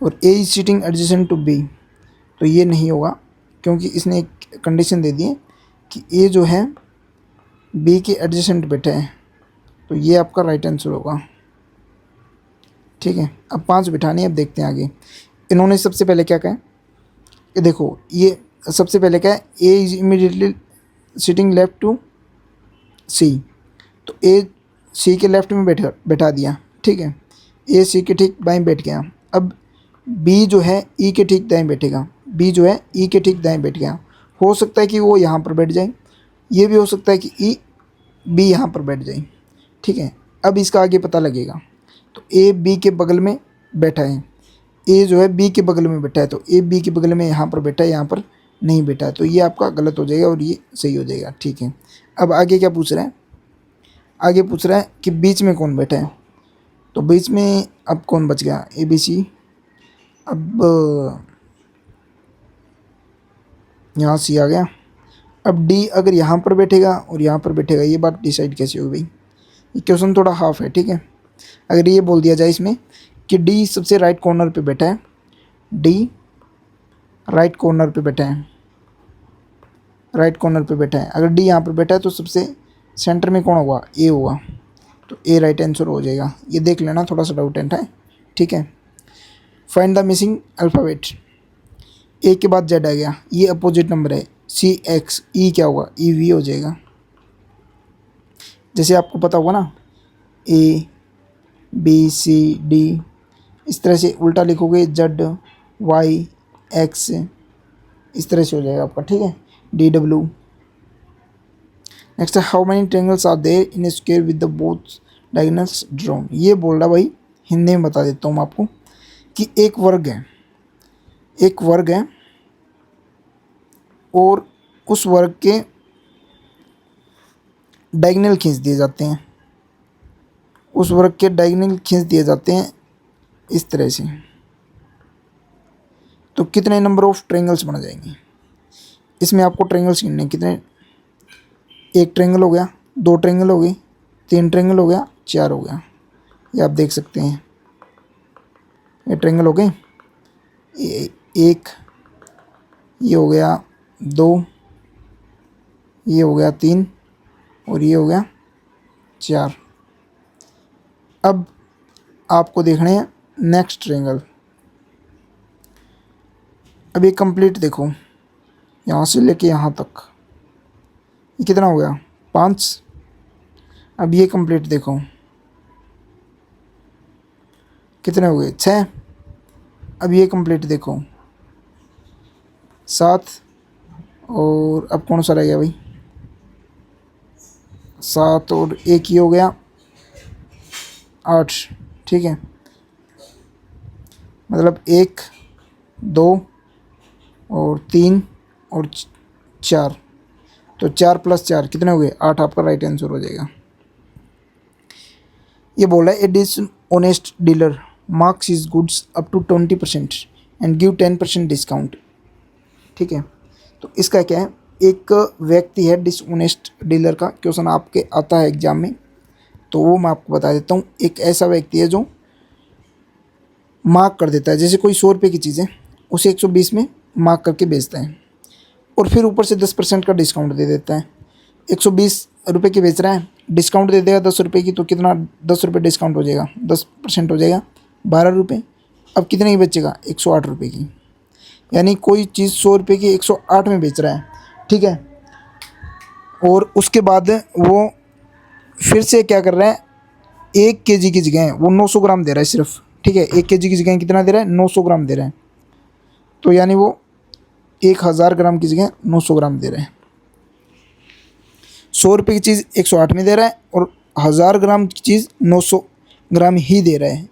और A is sitting adjacent to B, तो ये नहीं होगा क्योंकि इसने एक कंडीशन दे दी है कि ए जो है बी के एडजेसेंट बैठा है, तो ये आपका राइट आंसर होगा। ठीक है, अब 5 बिठानी है। अब देखते हैं आगे। इन्होंने सबसे पहले क्या कहा, ये देखो, ये सबसे पहले क्या है, A is immediately sitting left to C, तो ए सी के लेफ्ट में बैठा दिया। ठीक है, ए सी के ठीक बाएं बैठ गया। अब बी जो है ई के ठीक दाएं बैठेगा, बी जो है ई के ठीक दाएं बैठ गया। हो सकता है कि वो यहाँ पर बैठ जाए, ये भी हो सकता है कि ई बी यहाँ पर बैठ जाए। ठीक है, अब इसका आगे पता लगेगा। तो ए बी के बगल में बैठा है, ए जो है बी के बगल में बैठा है, तो ए बी के बगल में यहाँ पर बैठा है, यहाँ पर नहीं बैठा है, तो ये आपका गलत हो जाएगा और ये सही हो जाएगा। ठीक है, अब आगे क्या पूछ रहा है, आगे पूछ रहा है कि बीच में कौन बैठा है। तो बीच में अब कौन बच गया, ABC। अब यहाँ सी आ गया। अब डी अगर यहाँ पर बैठेगा और यहाँ पर बैठेगा, ये बात डिसाइड कैसे होगी भाई, ये क्वेश्चन थोड़ा हाफ है। ठीक है, अगर ये बोल दिया जाए इसमें कि डी सबसे राइट कॉर्नर पे बैठा है, डी राइट कॉर्नर पे बैठा है, राइट कॉर्नर पे बैठा है, अगर डी यहाँ पर बैठा है तो सबसे सेंटर में कौन होगा, ए होगा, तो ए राइट आंसर हो जाएगा। ये देख लेना, थोड़ा सा डाउटेंट है। ठीक है, फाइंड द मिसिंग अल्फ़ाबेट। ए के बाद जेड आ गया, ये अपोजिट नंबर है, CX, ई क्या होगा, EV हो जाएगा। जैसे आपको पता होगा ना, ABCD, इस तरह से उल्टा लिखोगे ZYX, इस तरह से हो जाएगा आपका। ठीक है, DW। नेक्स्ट है how many triangles are there in a square with the both diagonals drawn. ये बोल रहा भाई, हिंदी में बता देता हूँ आपको कि एक वर्ग है, एक वर्ग है और उस वर्ग के डायगोनल खींच दिए जाते हैं, उस वर्ग के डायगोनल खींच दिए जाते हैं इस तरह से, तो कितने नंबर ऑफ ट्रायंगल्स बन जाएंगे। इसमें आपको ट्रायंगल्स गिनने कितने, एक ट्रायंगल हो गया, 2 ट्रायंगल हो गए, 3 ट्रायंगल हो गया, 4 हो गया। ये आप देख सकते हैं, ये ट्रायंगल हो गए, 1 ये हो गया 2, ये हो गया 3 और ये हो गया 4। अब आपको देखने हैं नेक्स्ट ट्रायंगल। अब ये कंप्लीट देखो, यहाँ से लेके यहाँ तक ये कितना हो गया 5। अब ये कंप्लीट देखो कितने हो गए 6। अब ये कंप्लीट देखो 7। और अब कौन सा रह गया भाई, 7 और 1 ये हो गया 8। ठीक है, मतलब 1 2 और 3 और 4, तो 4 + 4 कितने हो गए 8। आपका राइट आंसर हो जाएगा। ये बोला है a dishonest dealer marks his goods up to 20% and give 10% discount. ठीक है, तो इसका क्या है, एक व्यक्ति है डिसऑनेस्ट डीलर का क्वेश्चन आपके आता है एग्जाम में, तो वो मैं आपको बता देता हूँ। एक ऐसा व्यक्ति है जो मार्क कर देता है, जैसे कोई 100 रुपये की चीज़ है उसे 120 में मार्क करके बेचता है और फिर ऊपर से 10% का डिस्काउंट दे देता है। 120 रुपये की बेच रहा है, डिस्काउंट दे देगा 10 रुपये की, तो कितना 10 रुपये डिस्काउंट हो जाएगा, 10% हो जाएगा 12 रुपये। अब कितने की बेचेगा 108 रुपये की, यानी कोई चीज़ 100 रुपये की 108 में बेच रहा है। ठीक है, और उसके बाद वो फिर से क्या कर रहा है, 1 kg की जगह वो 900 ग्राम दे रहा है सिर्फ। ठीक है, 1 kg की जगह कितना दे रहा है 900 ग्राम दे रहा है, तो यानी वो 1000 ग्राम की जगह 900 ग्राम दे रहा है। 100 रुपये की चीज़ 108 में दे रहा है और 1000 ग्राम की चीज़ 900 ग्राम ही दे रहा है।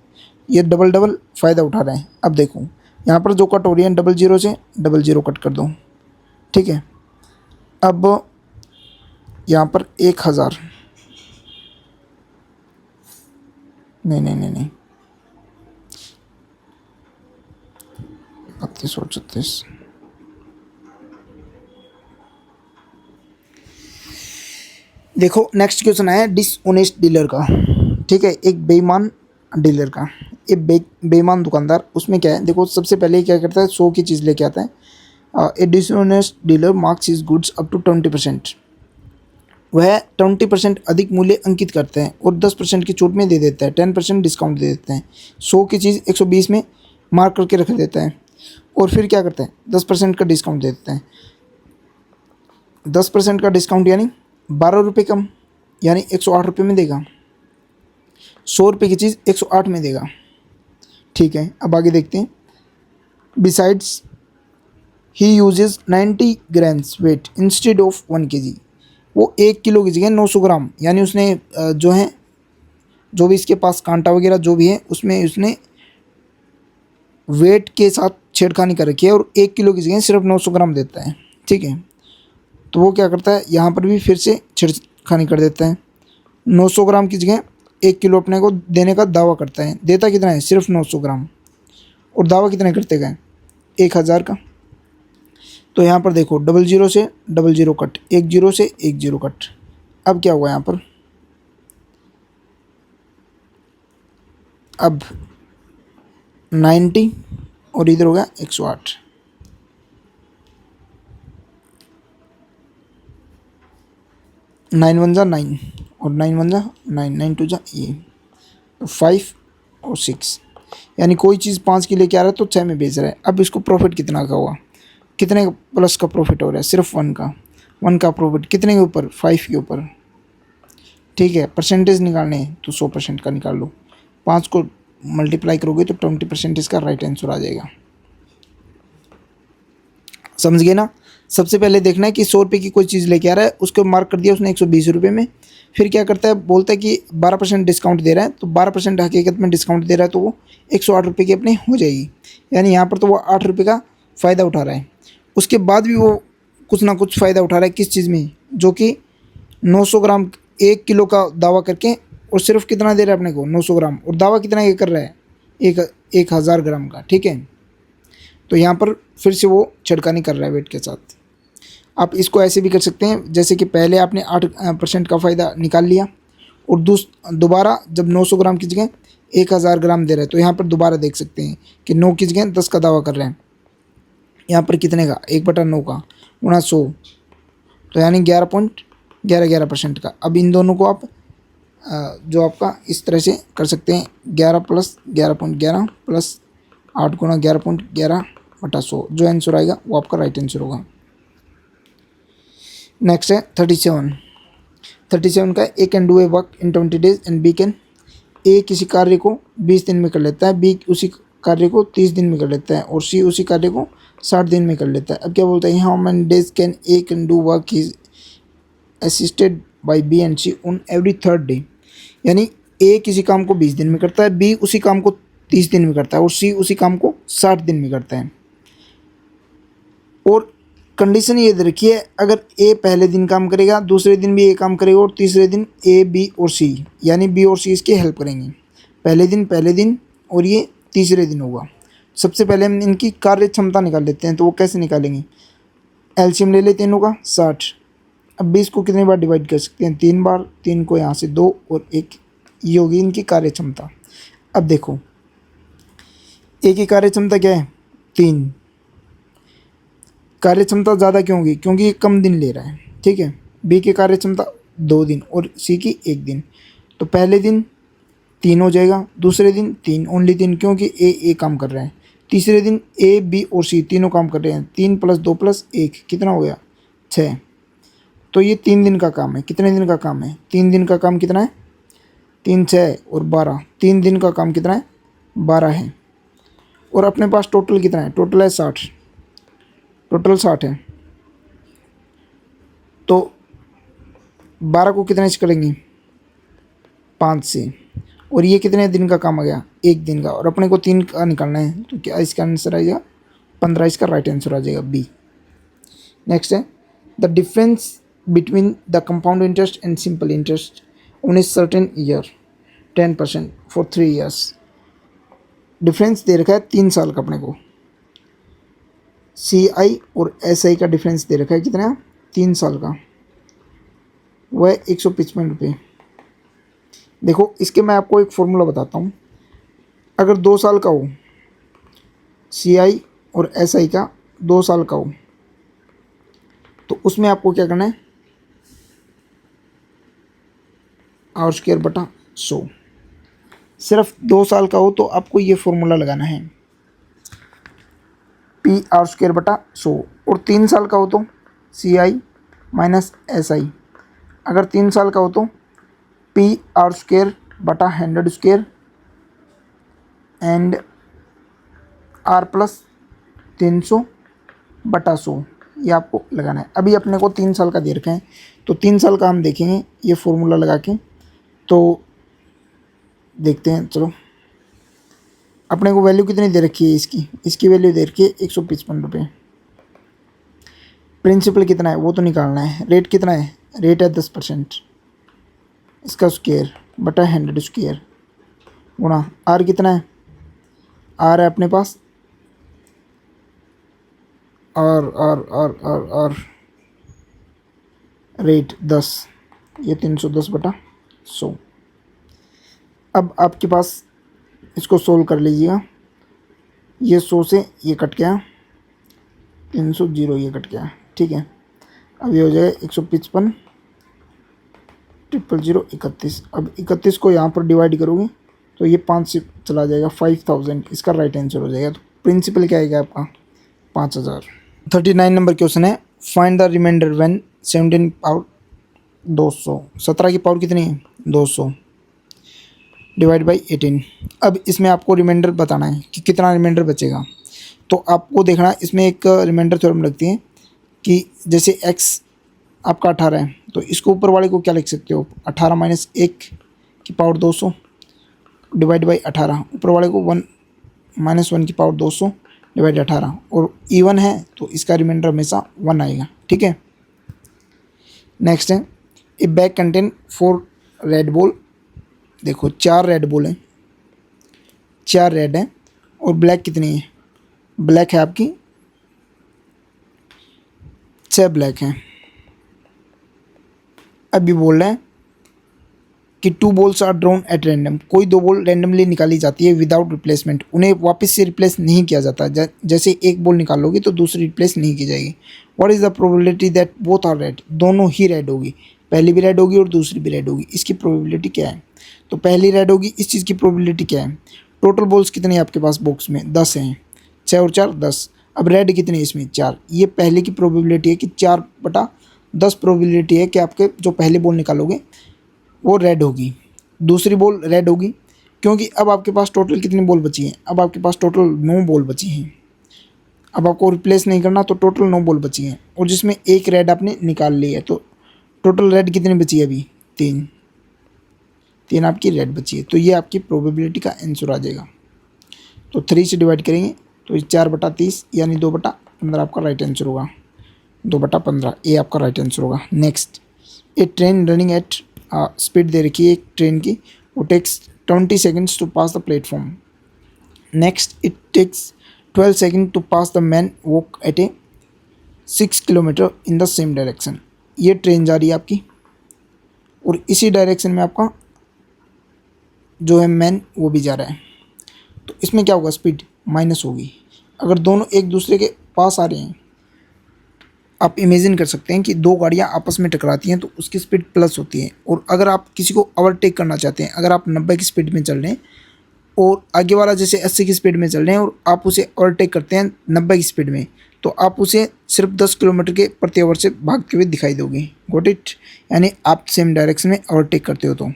ये डबल डबल फ़ायदा उठा रहे हैं। अब देखो यहाँ पर जो कट हो रही है 00 से 00 कट कर दो। ठीक है, अब यहाँ पर 1000, नहीं 32 और 36, देखो नेक्स्ट क्वेश्चन आया डिसऑनेस्ट डीलर का। ठीक है, एक बेईमान डीलर का, ये बेईमान दुकानदार, उसमें क्या है देखो, सबसे पहले क्या करता है 100 की चीज़ लेके आता है। A dishonest dealer marks his goods up to 20%, वह 20% अधिक मूल्य अंकित करते हैं और 10% की छूट में दे देता है, 10% डिस्काउंट दे देते हैं। 100 की चीज़ 120 में मार्क करके रख देता है और फिर क्या करते हैं 10% का डिस्काउंट दे देते हैं। 10% का डिस्काउंट यानी 12 रुपये कम, यानी 108 रुपये में देगा। 100 रुपये की चीज़ 108 में देगा। ठीक है, अब आगे देखते हैं। Besides he uses 90 grams weight instead of 1 kg, वो 1 किलो की जगह 900 ग्राम, यानी उसने जो है जो भी इसके पास कांटा वगैरह जो भी है उसमें उसने वेट के साथ छेड़खानी कर रखी है और 1 किलो की जगह सिर्फ 900 ग्राम देता है। ठीक है, तो वो क्या करता है यहाँ पर भी फिर से छेड़खानी कर देता है। 900 ग्राम की जगह 1 किलो अपने को देने का दावा करता है, देता कितना है सिर्फ 900 ग्राम, और दावा कितने करते गए 1000 का। तो यहाँ पर देखो 00 से 00 कट, 10 से 10 कट। अब क्या हुआ यहाँ पर, अब 90 और इधर हो गया 108। नाइन वन जा 9 और 9 वन जा 9, 9 टू जा ये, तो 5 और 6, यानी कोई चीज़ 5 की लेके आ रहा है तो 6 में बेच रहा है। अब इसको प्रॉफिट कितना का हुआ, कितने प्लस का प्रॉफिट हो रहा है, सिर्फ 1 का प्रॉफिट, कितने के ऊपर 5 के ऊपर। ठीक है, परसेंटेज निकालने हैं तो 100% का निकाल लो, 5 को मल्टीप्लाई करोगे तो 20% इसका राइट आंसर आ जाएगा। समझ गए ना। सबसे पहले देखना है कि 100 रुपये की कोई चीज़ लेके आ रहा है, उसको मार्क कर दिया उसने 120 रुपये में, फिर क्या करता है बोलता है कि 12% डिस्काउंट दे रहा है, तो 12% हकीकत में डिस्काउंट दे रहा है तो वो 108 रुपये की अपनी हो जाएगी, यानी यहाँ पर तो वो 8 रुपये का फ़ायदा उठा रहा है। उसके बाद भी वो कुछ ना कुछ फ़ायदा उठा रहा है, किस चीज़ में, जो कि 900 ग्राम 1 किलो का दावा करके, और सिर्फ कितना दे रहा है अपने को 900 ग्राम, और दावा कितना ये कर रहा है 1000 ग्राम का। ठीक है, तो यहाँ पर फिर से वो छिड़कानी कर रहा है वेट के साथ। आप इसको ऐसे भी कर सकते हैं, जैसे कि पहले आपने 8% का फ़ायदा निकाल लिया और दोबारा जब 900 ग्राम की जगह 1000 ग्राम दे रहा है, तो यहाँ पर दोबारा देख सकते हैं कि 9 की जगह 10 का दावा कर रहे हैं, यहाँ पर कितने का, 1/9 का गुणा 100, तो यानी 11.11% का। अब इन दोनों को आप जो आपका इस तरह से कर सकते हैं, 11 + 11.11 + 8 गुणा 11.11/100, जो आंसर आएगा वो आपका राइट आंसर होगा। नेक्स्ट है 37 का, A can do a work in 20 days and B can, A किसी कार्य को 20 दिन में कर लेता है, बी उसी कार्य को 30 दिन में कर लेता है और सी उसी कार्य को 60 दिन में कर लेता है। अब क्या बोलता है, how many days can A can do work is assisted by B and C on every third day, यानी ए किसी काम को 20 दिन में करता है, बी उसी काम को 30 दिन में करता है और सी उसी काम को 60 दिन में करता है। और कंडीशन ये दे रखी है, अगर ए पहले दिन काम करेगा, दूसरे दिन भी ए काम करेगा और तीसरे दिन ए, बी और सी, यानी बी और सी इसकी हेल्प करेंगे। पहले दिन और ये तीसरे दिन होगा। सबसे पहले हम इनकी कार्य क्षमता निकाल लेते हैं, तो वो कैसे निकालेंगे, एलसीएम ले लेते हैं इनों का 60। अब 20 को कितने बार डिवाइड कर सकते हैं, 3 बार, 3 को यहाँ से 2 और 1, ये होगी इनकी कार्य क्षमता। अब देखो ए की कार्य क्षमता क्या है, 3, कार्य क्षमता ज़्यादा क्यों होगी, क्योंकि ये कम दिन ले रहा है, ठीक है। बी की कार्य क्षमता 2 दिन और सी की 1 दिन, तो पहले दिन 3 हो जाएगा, दूसरे दिन 3, ओनली 3 क्योंकि ए काम कर रहा है, तीसरे दिन ए, बी और सी तीनों काम कर रहे हैं, 3 + 2 + 1 कितना हो गया, 6। तो ये 3 दिन का काम है, कितने दिन का काम है, 3 दिन का काम कितना है, 3, 6 और 12, 3 दिन का काम कितना है, 12 है। और अपने पास टोटल कितना है, टोटल है 60, टोटल 60 है। तो 12 को कितने से करेंगे, 5 से, और ये कितने दिन का काम आ गया, 1 दिन का, और अपने को 3 का निकालना है, तो क्या इसका आंसर आ जाएगा 15, इसका राइट आंसर आ जाएगा बी। नेक्स्ट है the difference between the compound interest and simple interest on a certain year 10% for 3 years। Difference दे रखा है 3 साल का अपने को, CI और SI का डिफरेंस दे रखा है कितना, 3 साल का, वह 155 रुपये। देखो इसके मैं आपको एक फॉर्मूला बताता हूँ, अगर 2 साल का हो, CI और SI का 2 साल का हो, तो उसमें आपको क्या करना है, R²/100। सिर्फ 2 साल का हो तो आपको ये फॉर्मूला लगाना है, PR²/100, और 3 साल का हो तो CI - SI। अगर 3 साल का हो तो PR²/100² एंड R+300/100, ये आपको लगाना है। अभी अपने को 3 साल का दे रखे हैं, तो 3 साल का हम देखेंगे ये फॉर्मूला लगा के, तो देखते हैं। चलो अपने को वैल्यू कितनी दे रखी है इसकी वैल्यू दे रखी है 155 रुपये। प्रिंसिपल कितना है वो तो निकालना है, रेट कितना है, रेट है 10%, इसका स्क्वायर बटा 100² गुणा आर कितना है, आर है अपने पास और रेट 10, ये 310/100। अब आपके पास इसको सोल्व कर लीजिएगा, ये 100 से ये कट गया, 300 ये कट गया, ठीक है। अब ये हो जाएगा 155 000 31। अब 31 को यहाँ पर डिवाइड करोगे तो ये 5 से चला जाएगा, 5000 इसका राइट आंसर हो जाएगा। तो प्रिंसिपल क्या आएगा आपका 5000। 39 नंबर क्वेश्चन है, find the remainder when 17 power 200, 17 की पावर कितनी है 200 डिवाइड बाई 18। अब इसमें आपको रिमाइंडर बताना है कि कितना रिमाइंडर बचेगा। तो आपको देखना है, इसमें एक रिमाइंडर थ्योरम लगती है कि जैसे x आपका 18 है, तो इसको ऊपर वाले को क्या लिख सकते हो, 18 - 1 की पावर 200 डिवाइड बाई 18, ऊपर वाले को 1 - 1 की पावर 200 डिवाइड 18, और इवन है तो इसका रिमाइंडर हमेशा 1 आएगा, ठीक है। नेक्स्ट है, ए बैग कंटेन 4 रेड बॉल। देखो 4 रेड बॉल हैं, 4 रेड हैं, और ब्लैक कितनी है, ब्लैक है आपकी 6 ब्लैक हैं। अभी बोल रहे हैं कि 2 balls are drawn at random, कोई 2 बॉल रैंडमली निकाली जाती है विदाउट रिप्लेसमेंट, उन्हें वापस से रिप्लेस नहीं किया जाता। जैसे एक बॉल निकालोगे तो दूसरी रिप्लेस नहीं की जाएगी। What is the probability that both are red, दोनों ही रेड होगी, पहली भी रेड होगी और दूसरी भी रेड होगी, इसकी प्रोबेबिलिटी क्या है? तो पहली रेड होगी, इस चीज़ की प्रोबेबिलिटी क्या है? टोटल बॉल्स कितने हैं आपके पास बॉक्स में? 10 हैं, 6 और 4 10। अब रेड कितने इसमें? 4। ये पहले की प्रोबेबिलिटी है कि 4/10 प्रोबेबिलिटी है कि आपके जो पहले बॉल निकालोगे वो रेड होगी, दूसरी बॉल रेड होगी, क्योंकि अब आपके पास टोटल कितनी बॉल बची हैं? अब आपके पास टोटल 9 बॉल बची हैं। अब आपको रिप्लेस नहीं करना, तो टोटल 9 बॉल बची हैं और जिसमें एक रेड आपने निकाल ली है, तो टोटल रेड कितनी बची है अभी? 3 आपकी रेड बची है। तो ये आपकी प्रोबेबिलिटी का आंसर आ जाएगा। तो 3 से डिवाइड करेंगे तो 4/30 यानी 2/15 आपका राइट आंसर होगा। 2/15 ये आपका राइट आंसर होगा। Next, a train running at speed दे रखी है एक ट्रेन की, वो takes 20 seconds to pass the platform. Next, it takes 12 second to pass the man walk at a 6 kilometre in the same direction. ये ट्रेन जा रही है आपकी और इसी डायरेक्शन में आपका जो है मैन वो भी जा रहा है, तो इसमें क्या होगा? स्पीड माइनस होगी। अगर दोनों एक दूसरे के पास आ रहे हैं, आप इमेजिन कर सकते हैं कि 2 गाड़ियां आपस में टकराती हैं तो उसकी स्पीड प्लस होती है। और अगर आप किसी को ओवरटेक करना चाहते हैं, अगर आप 90 की स्पीड में चल रहे हैं और आगे वाला जैसे 80 की स्पीड में चल रहे हैं और आप उसे ओवरटेक करते हैं 90 की स्पीड में, तो आप उसे सिर्फ 10 किलोमीटर के प्रति आवर से भागते हुए दिखाई दोगे। Got it? यानी आप सेम डायरेक्शन में ओवरटेक करते हो तो।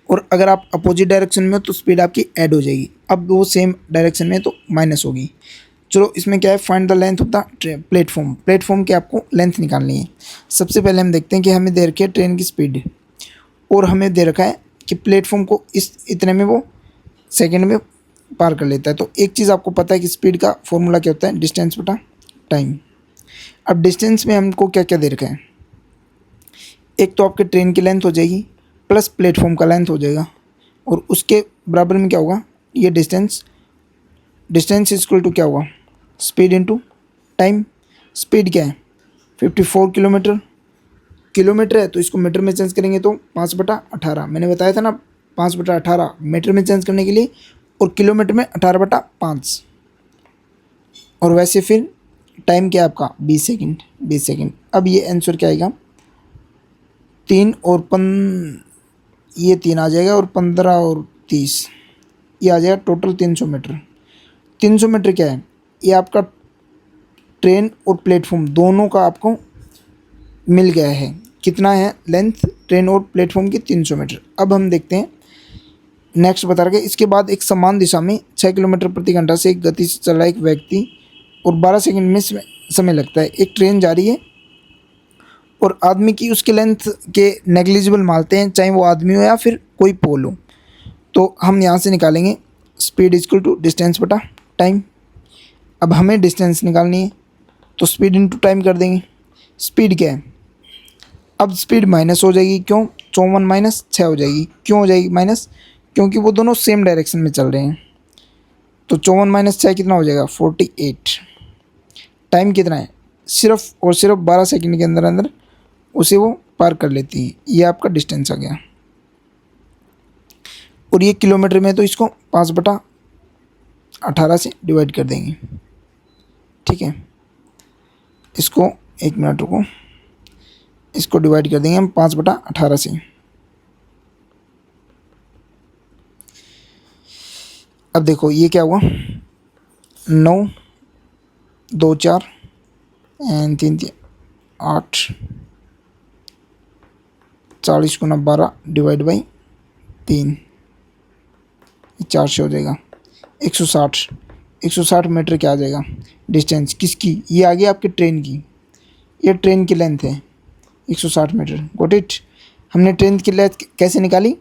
और अगर आप अपोजिट डायरेक्शन में हो तो स्पीड आपकी ऐड हो जाएगी। अब वो सेम डायरेक्शन में तो माइनस होगी। चलो, इसमें क्या है? Find the length of the platform. Platform की आपको लेंथ निकालनी है। सबसे पहले हम देखते हैं कि हमें दे रखी है ट्रेन की स्पीड और हमें दे रखा है कि प्लेटफॉर्म को इतने में वो सेकंड में पार कर लेता है। तो एक चीज़ आपको पता है कि स्पीड का फॉर्मूला क्या होता है? डिस्टेंस बटा टाइम। अब डिस्टेंस में हमको क्या क्या दे रखा है? एक तो आपके ट्रेन की लेंथ हो जाएगी प्लस प्लेटफॉर्म का लेंथ हो जाएगा और उसके बराबर में क्या होगा? ये डिस्टेंस इज इक्वल टू क्या होगा? Speed into time. स्पीड क्या है? 54 किलोमीटर है, तो इसको मीटर में चेंज करेंगे तो 5/18। मैंने बताया था ना 5/18 मीटर में चेंज करने के लिए, और किलोमीटर में 18/5। और वैसे फिर टाइम क्या है आपका? 20 सेकंड। अब ये आंसर क्या आएगा? 3 और ये 3 आ जाएगा और 15 और 30 ये आ जाएगा टोटल 300 मीटर। 300 मीटर क्या है? ये आपका ट्रेन और प्लेटफॉर्म दोनों का आपको मिल गया है। कितना है लेंथ ट्रेन और प्लेटफॉर्म की? 300 मीटर। अब हम देखते हैं नेक्स्ट बता रहे। इसके बाद एक समान दिशा में 6 किलोमीटर प्रति घंटा से एक गति से चल रहा एक व्यक्ति और 12 सेकंड में समय लगता है। एक ट्रेन जा रही है और आदमी की उसके लेंथ के नेग्लिजिबल मानते हैं, चाहे वो आदमी हो या फिर कोई पोल हो। तो हम यहाँ से निकालेंगे स्पीड इक्वल टू डिस्टेंस बटा टाइम। अब हमें डिस्टेंस निकालनी है तो स्पीड इंटू टाइम कर देंगे। स्पीड क्या है? अब स्पीड माइनस हो जाएगी। क्यों? 54 - 6 हो जाएगी। क्यों हो जाएगी माइनस? क्योंकि वो दोनों सेम डायरेक्शन में चल रहे हैं। तो 54 - 6 कितना हो जाएगा? 48। टाइम कितना है? सिर्फ और सिर्फ 12 सेकंड के अंदर अंदर उसे वो पार कर लेती है। ये आपका डिस्टेंस आ गया। और ये किलोमीटर में तो इसको 5/18 से डिवाइड कर देंगे। ठीक है, इसको 1 मिनट रुको, इसको डिवाइड कर देंगे हम 5/18 से। अब देखो ये क्या हुआ? 9 2 4 एंड 3 3 8 40 × 12 डिवाइड बाई 3 4 से हो जाएगा 160 मीटर क्या आ जाएगा? डिस्टेंस किसकी? ये आ गई आपकी ट्रेन की। ये ट्रेन की लेंथ है 160 मीटर। Got it? हमने ट्रेन की लेंथ कैसे निकाली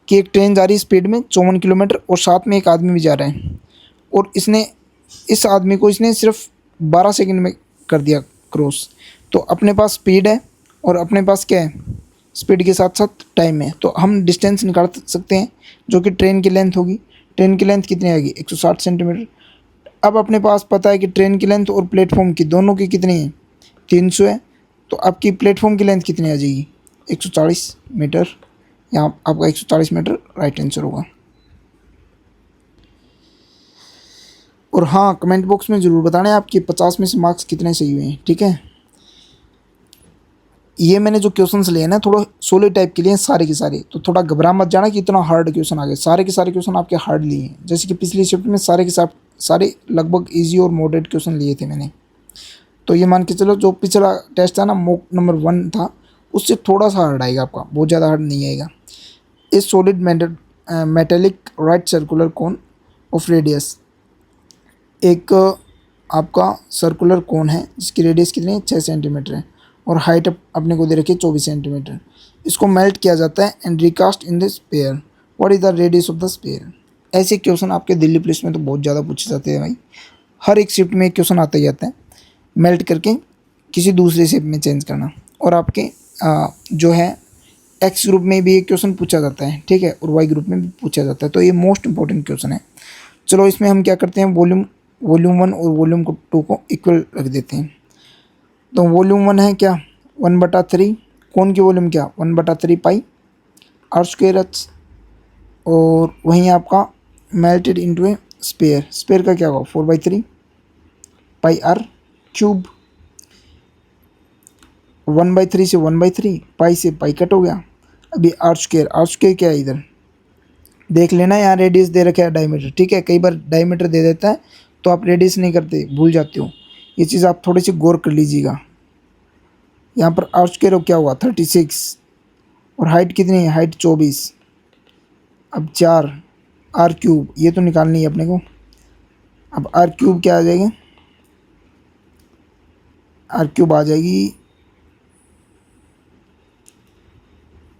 कि एक ट्रेन जा रही है स्पीड में 54 किलोमीटर और साथ में एक आदमी भी जा रहा है और इस आदमी को इसने सिर्फ 12 सेकंड में कर दिया क्रॉस। तो अपने पास स्पीड है और अपने पास क्या है? स्पीड के साथ साथ टाइम है। तो हम डिस्टेंस निकाल सकते हैं जो कि ट्रेन की लेंथ होगी। ट्रेन की लेंथ कितनी आएगी? 160 सेंटीमीटर। अब अपने पास पता है कि ट्रेन की लेंथ और प्लेटफॉर्म की दोनों की कितनी है? 300 है। तो आपकी प्लेटफॉर्म की लेंथ कितनी आ जाएगी? 140 मीटर। यहाँ आपका 140 मीटर राइट आंसर होगा। और हाँ, कमेंट बॉक्स में ज़रूर बताना है आपके 50 में से मार्क्स कितने सही हुए हैं, ठीक है। ये मैंने जो क्वेश्चंस लिए ना थोड़ा सोलो टाइप के लिए सारे के सारे, तो थोड़ा घबरा मत जाना कि इतना हार्ड क्वेश्चन आ गए। सारे के सारे क्वेश्चन आपके हार्ड लिए हैं, जैसे कि पिछली शिफ्ट में सारे के सारे लगभग इजी और मॉडरेट क्वेश्चन लिए थे मैंने। तो ये मान के चलो जो पिछला टेस्ट था ना मॉक नंबर 1 था, उससे थोड़ा सा हार्ड आएगा आपका, बहुत ज़्यादा हार्ड नहीं आएगा। इस solid metallic right circular cone of radius, एक आपका सर्कुलर कोन है जिसकी रेडियस कितनी है, 6 सेंटीमीटर है, और हाइट अपने को दे रखी है 24 सेंटीमीटर। इसको मेल्ट किया जाता है and recast in the sphere, what is the radius of the sphere. ऐसे क्वेश्चन आपके दिल्ली पुलिस में तो बहुत ज़्यादा पूछे जाते हैं भाई, हर एक शिफ्ट में एक क्वेश्चन आता ही आता है, मेल्ट करके किसी दूसरे शेप में चेंज करना। और आपके जो है एक्स ग्रुप में भी एक क्वेश्चन पूछा जाता है, ठीक है, और वाई ग्रुप में भी पूछा जाता है, तो ये मोस्ट इंपॉर्टेंट क्वेश्चन है। चलो इसमें हम क्या करते हैं, वॉल्यूम 1 और वॉल्यूम 2 को इक्वल रख देते हैं। तो वॉल्यूम 1 है क्या, 1/3, कौन की वॉल्यूम क्या, 1/3 पाई आर स्क्वायर एच, और वहीं आपका मेल्टेड इनटू ए स्पेयर, स्पेयर का क्या होगा 4/3 पाई आर क्यूब। 1/3 से 1/3, पाई से पाई कट हो गया। अभी आर स्क्वायर क्या है इधर देख लेना, यहाँ रेडियस दे रखा है डायमीटर, ठीक है। कई बार डायमीटर दे देता है तो आप रेडियस नहीं करते, भूल जाते हो, ये चीज़ आप थोड़ी सी गौर कर लीजिएगा। यहाँ पर आर स्क्वायर क्या हुआ 36, और हाइट कितनी है, हाइट 24। अब 4 आर क्यूब, ये तो निकालनी है अपने को। अब आर क्यूब क्या आ जाएगी, आर क्यूब आ जाएगी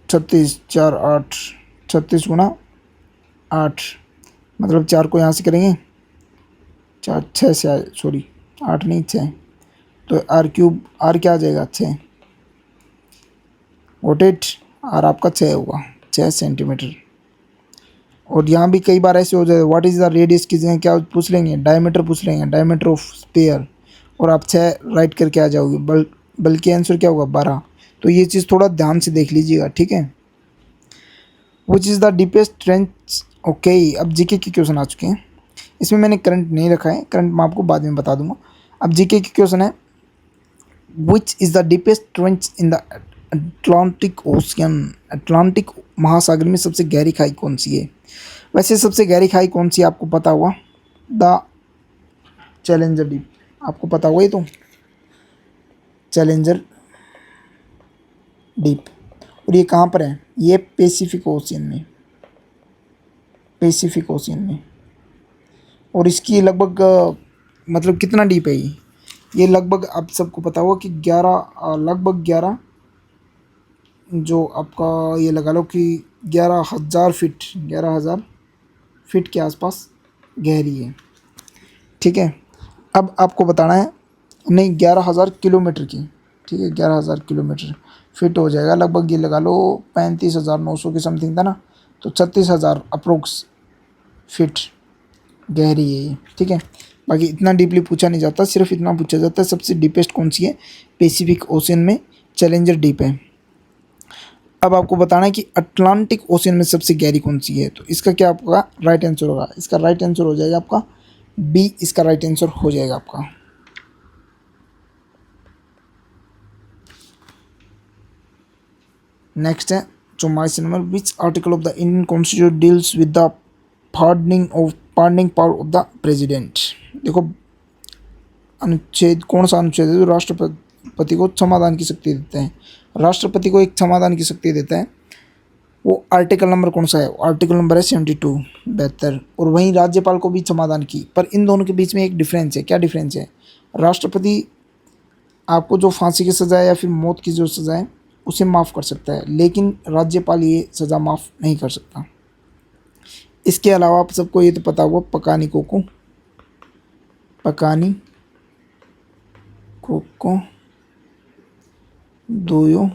36, 4 8, 36 गुना 8, मतलब 4 को यहाँ से करेंगे 4 6 से आए, सॉरी 8 नहीं 6, तो आर क्यूब आर क्या आ जाएगा 6, वोट इट, आर आपका 6 होगा, 6 सेंटीमीटर। और यहाँ भी कई बार ऐसे हो जाए, व्हाट इज़ द रेडियस की जगह क्या पूछ लेंगे, डायमीटर पूछ लेंगे, डायमीटर ऑफ स्पेयर, और आप 6 राइट करके आ जाओगे, बल्कि आंसर क्या होगा 12। तो ये चीज़ थोड़ा ध्यान से देख लीजिएगा, ठीक है। Which is the deepest trench, okay. अब जीके के क्वेश्चन आ चुके हैं, इसमें मैंने करंट नहीं रखा है, करंट मैं आपको बाद में बता दूंगा। अब जीके के क्वेश्चन है, which is the deepest trench in the Atlantic ocean, Atlantic महासागर में सबसे गहरी खाई कौन सी है। वैसे सबसे गहरी खाई कौन सी है आपको पता हुआ, द चैलेंजर डीप, आपको पता हुआ ये तो चैलेंजर डीप। और ये कहाँ पर है, ये पैसिफिक ओशियन में, पैसिफिक ओशियन में। और इसकी लगभग मतलब कितना डीप है ये लगभग आप सबको पता होगा कि 11 लगभग 11 जो आपका ये लगा लो कि 11,000 फीट, 11,000 फीट के आसपास गहरी है, ठीक है। अब आपको बताना है, नहीं 11,000 किलोमीटर की, ठीक है, 11,000 किलोमीटर फिट हो जाएगा लगभग, ये लगा लो 35,900 के समथिंग था ना, तो 36,000 अप्रोक्स फिट गहरी है ये, ठीक है। बाकी इतना डीपली पूछा नहीं जाता, सिर्फ इतना पूछा जाता है सबसे डीपेस्ट कौन सी है, पैसिफिक ओशियन में चैलेंजर डीप है। अब आपको बताना है कि अटलांटिक ओशियन में सबसे गहरी कौन सी है, तो इसका क्या आपका राइट आंसर होगा, इसका राइट आंसर हो जाएगा आपका बी, इसका राइट आंसर हो जाएगा आपका। नेक्स्ट है 44 number, which article of the Indian constitution deals with the pardoning power of the president. देखो अनुच्छेद, कौन सा अनुच्छेद है जो राष्ट्रपति को क्षमादान की शक्ति देता है, राष्ट्रपति को एक क्षमादान की शक्ति देता है, वो आर्टिकल नंबर कौन सा है, आर्टिकल नंबर है 72 72। और वहीं राज्यपाल को भी क्षमादान की, पर इन दोनों के बीच में एक डिफरेंस है, क्या डिफरेंस है, राष्ट्रपति आपको जो फांसी की सज़ा है या फिर मौत की जो सज़ा है उसे माफ़ कर सकता है, लेकिन राज्यपाल ये सज़ा माफ़ नहीं कर सकता। इसके अलावा आप सबको ये तो पता हुआ पकानी कोको दोयो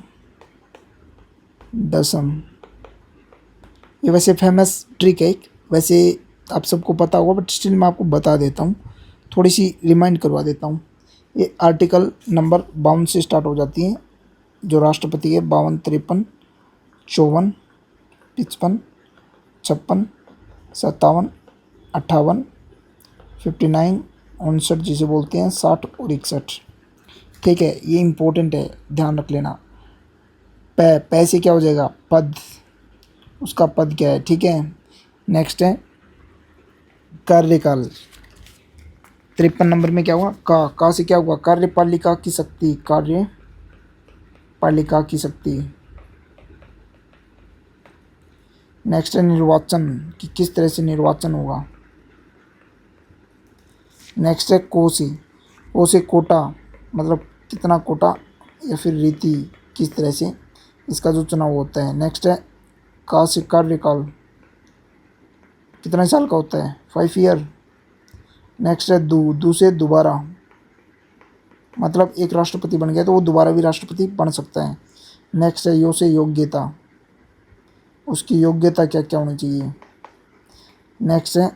दसम, ये वैसे फेमस ट्रिक है एक, वैसे आप सबको पता होगा बट स्टिल मैं आपको बता देता हूँ, थोड़ी सी रिमाइंड करवा देता हूँ। ये आर्टिकल नंबर 52 से स्टार्ट हो जाती है, जो राष्ट्रपति है 52, 53, 54, 55, 56, 57, 58, 59, 59 जिसे बोलते हैं 60 और 61। ठीक है, ये इम्पोर्टेंट है, ध्यान रख लेना। पैसे क्या हो जाएगा, पद, उसका पद क्या है। ठीक है, नेक्स्ट है कार्यकाल। 53 नंबर में क्या हुआ, का से क्या हुआ, कार्यपालिका की शक्ति, कार्यपालिका की शक्ति। नेक्स्ट है निर्वाचन, कि किस तरह से निर्वाचन होगा। नेक्स्ट है को से कोटा, मतलब कितना कोटा या फिर रीति, किस तरह से इसका जो चुनाव होता है। नेक्स्ट है का से कार्यकाल, कितने साल का होता है, 5 ईयर। नेक्स्ट है दू से दोबारा, मतलब एक राष्ट्रपति बन गया तो वो दोबारा भी राष्ट्रपति बन सकता है। नेक्स्ट है यो से योग्यता, उसकी योग्यता क्या क्या होनी चाहिए। नेक्स्ट है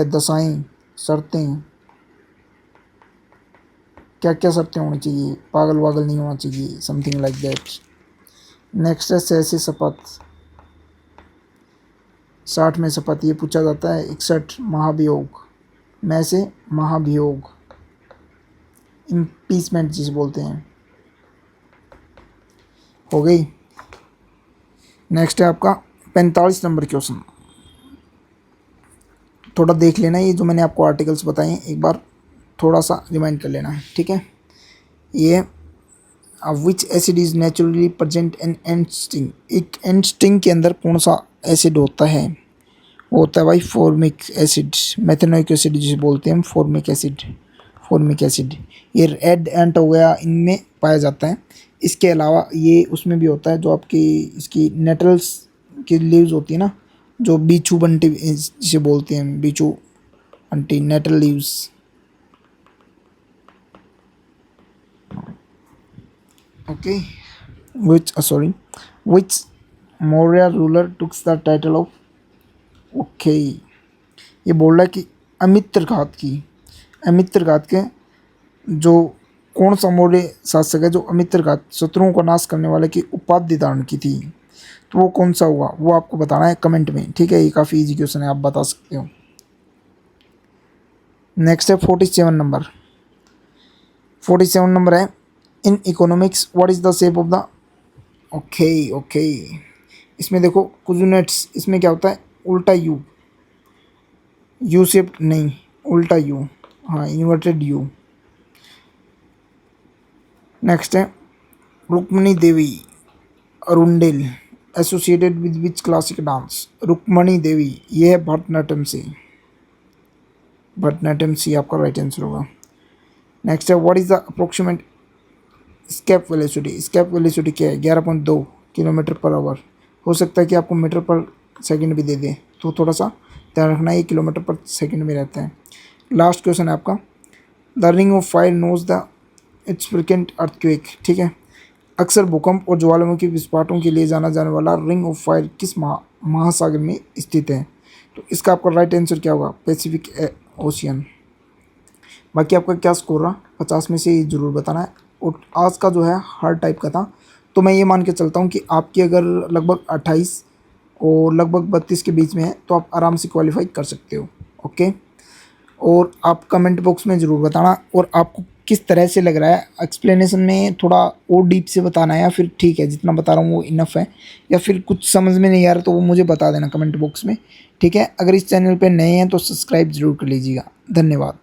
दशाएं, शर्तें, क्या क्या शर्तें होनी चाहिए, पागल वागल नहीं होना चाहिए, समथिंग लाइक दैट। नेक्स्ट है से शपथ, 60 में शपथ ये पूछा जाता है। 61 महाभियोग, में से महाभियोग, इम्पीचमेंट जिसे बोलते हैं, हो गई। नेक्स्ट है आपका 45 नंबर क्वेश्चन, थोड़ा देख लेना, ये जो मैंने आपको आर्टिकल्स बताए हैं एक बार थोड़ा सा रिमाइंड कर लेना है। ठीक है, ये विच acid is naturally present in and sting, एक एंड स्टिंग के अंदर कौन सा एसिड होता है, वो होता है भाई फॉर्मिक एसिड, मेथेनोइक एसिड जिसे बोलते हैं हम, फॉर्मिक एसिड। ये रेड एंट हो गया, इनमें पाया जाता है। इसके अलावा ये उसमें भी होता है जो आपकी इसकी नेटल्स की लीव्स होती है ना, जो बीचू बंटी जिसे बोलते हैं, बीचू बंटी nettle leaves. Okay, which Maurya ruler took the title of, okay, ये बोल रहा है कि अमित्रघात के जो कौन सा मौर्य शासक है जो अमित्रघात शत्रुओं का नाश करने वाले की उपाधि धारण की थी, तो वो कौन सा हुआ, वो आपको बताना है कमेंट में। ठीक है, ये काफ़ी इजी क्वेश्चन है, आप बता सकते हो। नेक्स्ट है 47 नंबर। 47 नंबर है in economics what is the shape of the, okay, इसमें देखो कोऑर्डिनेट्स, इसमें क्या होता है, उल्टा यू शेप नहीं, उल्टा यू, हाँ इन्वर्टेड यू। नेक्स्ट है Rukmini Devi Arundale associated with which classic dance, Rukmini Devi ये है भरतनाट्यम से आपका राइट आंसर होगा। नेक्स्ट है what is the approximate escape velocity क्या है, 11.2 किलोमीटर पर आवर। हो सकता है कि आपको मीटर पर सेकंड भी दे दे, तो थोड़ा सा ध्यान रखना, ये किलोमीटर पर सेकंड में रहता है। लास्ट क्वेश्चन है आपका, the ring of fire knows the its frequent earthquake. ठीक है, अक्सर भूकंप और ज्वालामुखी विस्फोटों के लिए जाना जाने वाला रिंग ऑफ फायर किस महासागर में स्थित है, तो इसका आपका राइट आंसर क्या होगा, पैसिफिक ओशियन। बाकी आपका क्या स्कोर रहा 50 में से ये ज़रूर बताना है। और आज का जो है हार्ड टाइप का था, तो मैं ये मान के चलता हूँ कि आपकी अगर लगभग 28 और लगभग 32 के बीच में है तो आप आराम से क्वालिफाई कर सकते हो। ओके, और आप कमेंट बॉक्स में ज़रूर बताना और आपको किस तरह से लग रहा है, एक्सप्लेनेशन में थोड़ा और डीप से बताना है या फिर ठीक है जितना बता रहा हूँ वो इनफ है, या फिर कुछ समझ में नहीं आ रहा तो वो मुझे बता देना कमेंट बॉक्स में। ठीक है, अगर इस चैनल पे नए हैं तो सब्सक्राइब ज़रूर कर लीजिएगा। धन्यवाद।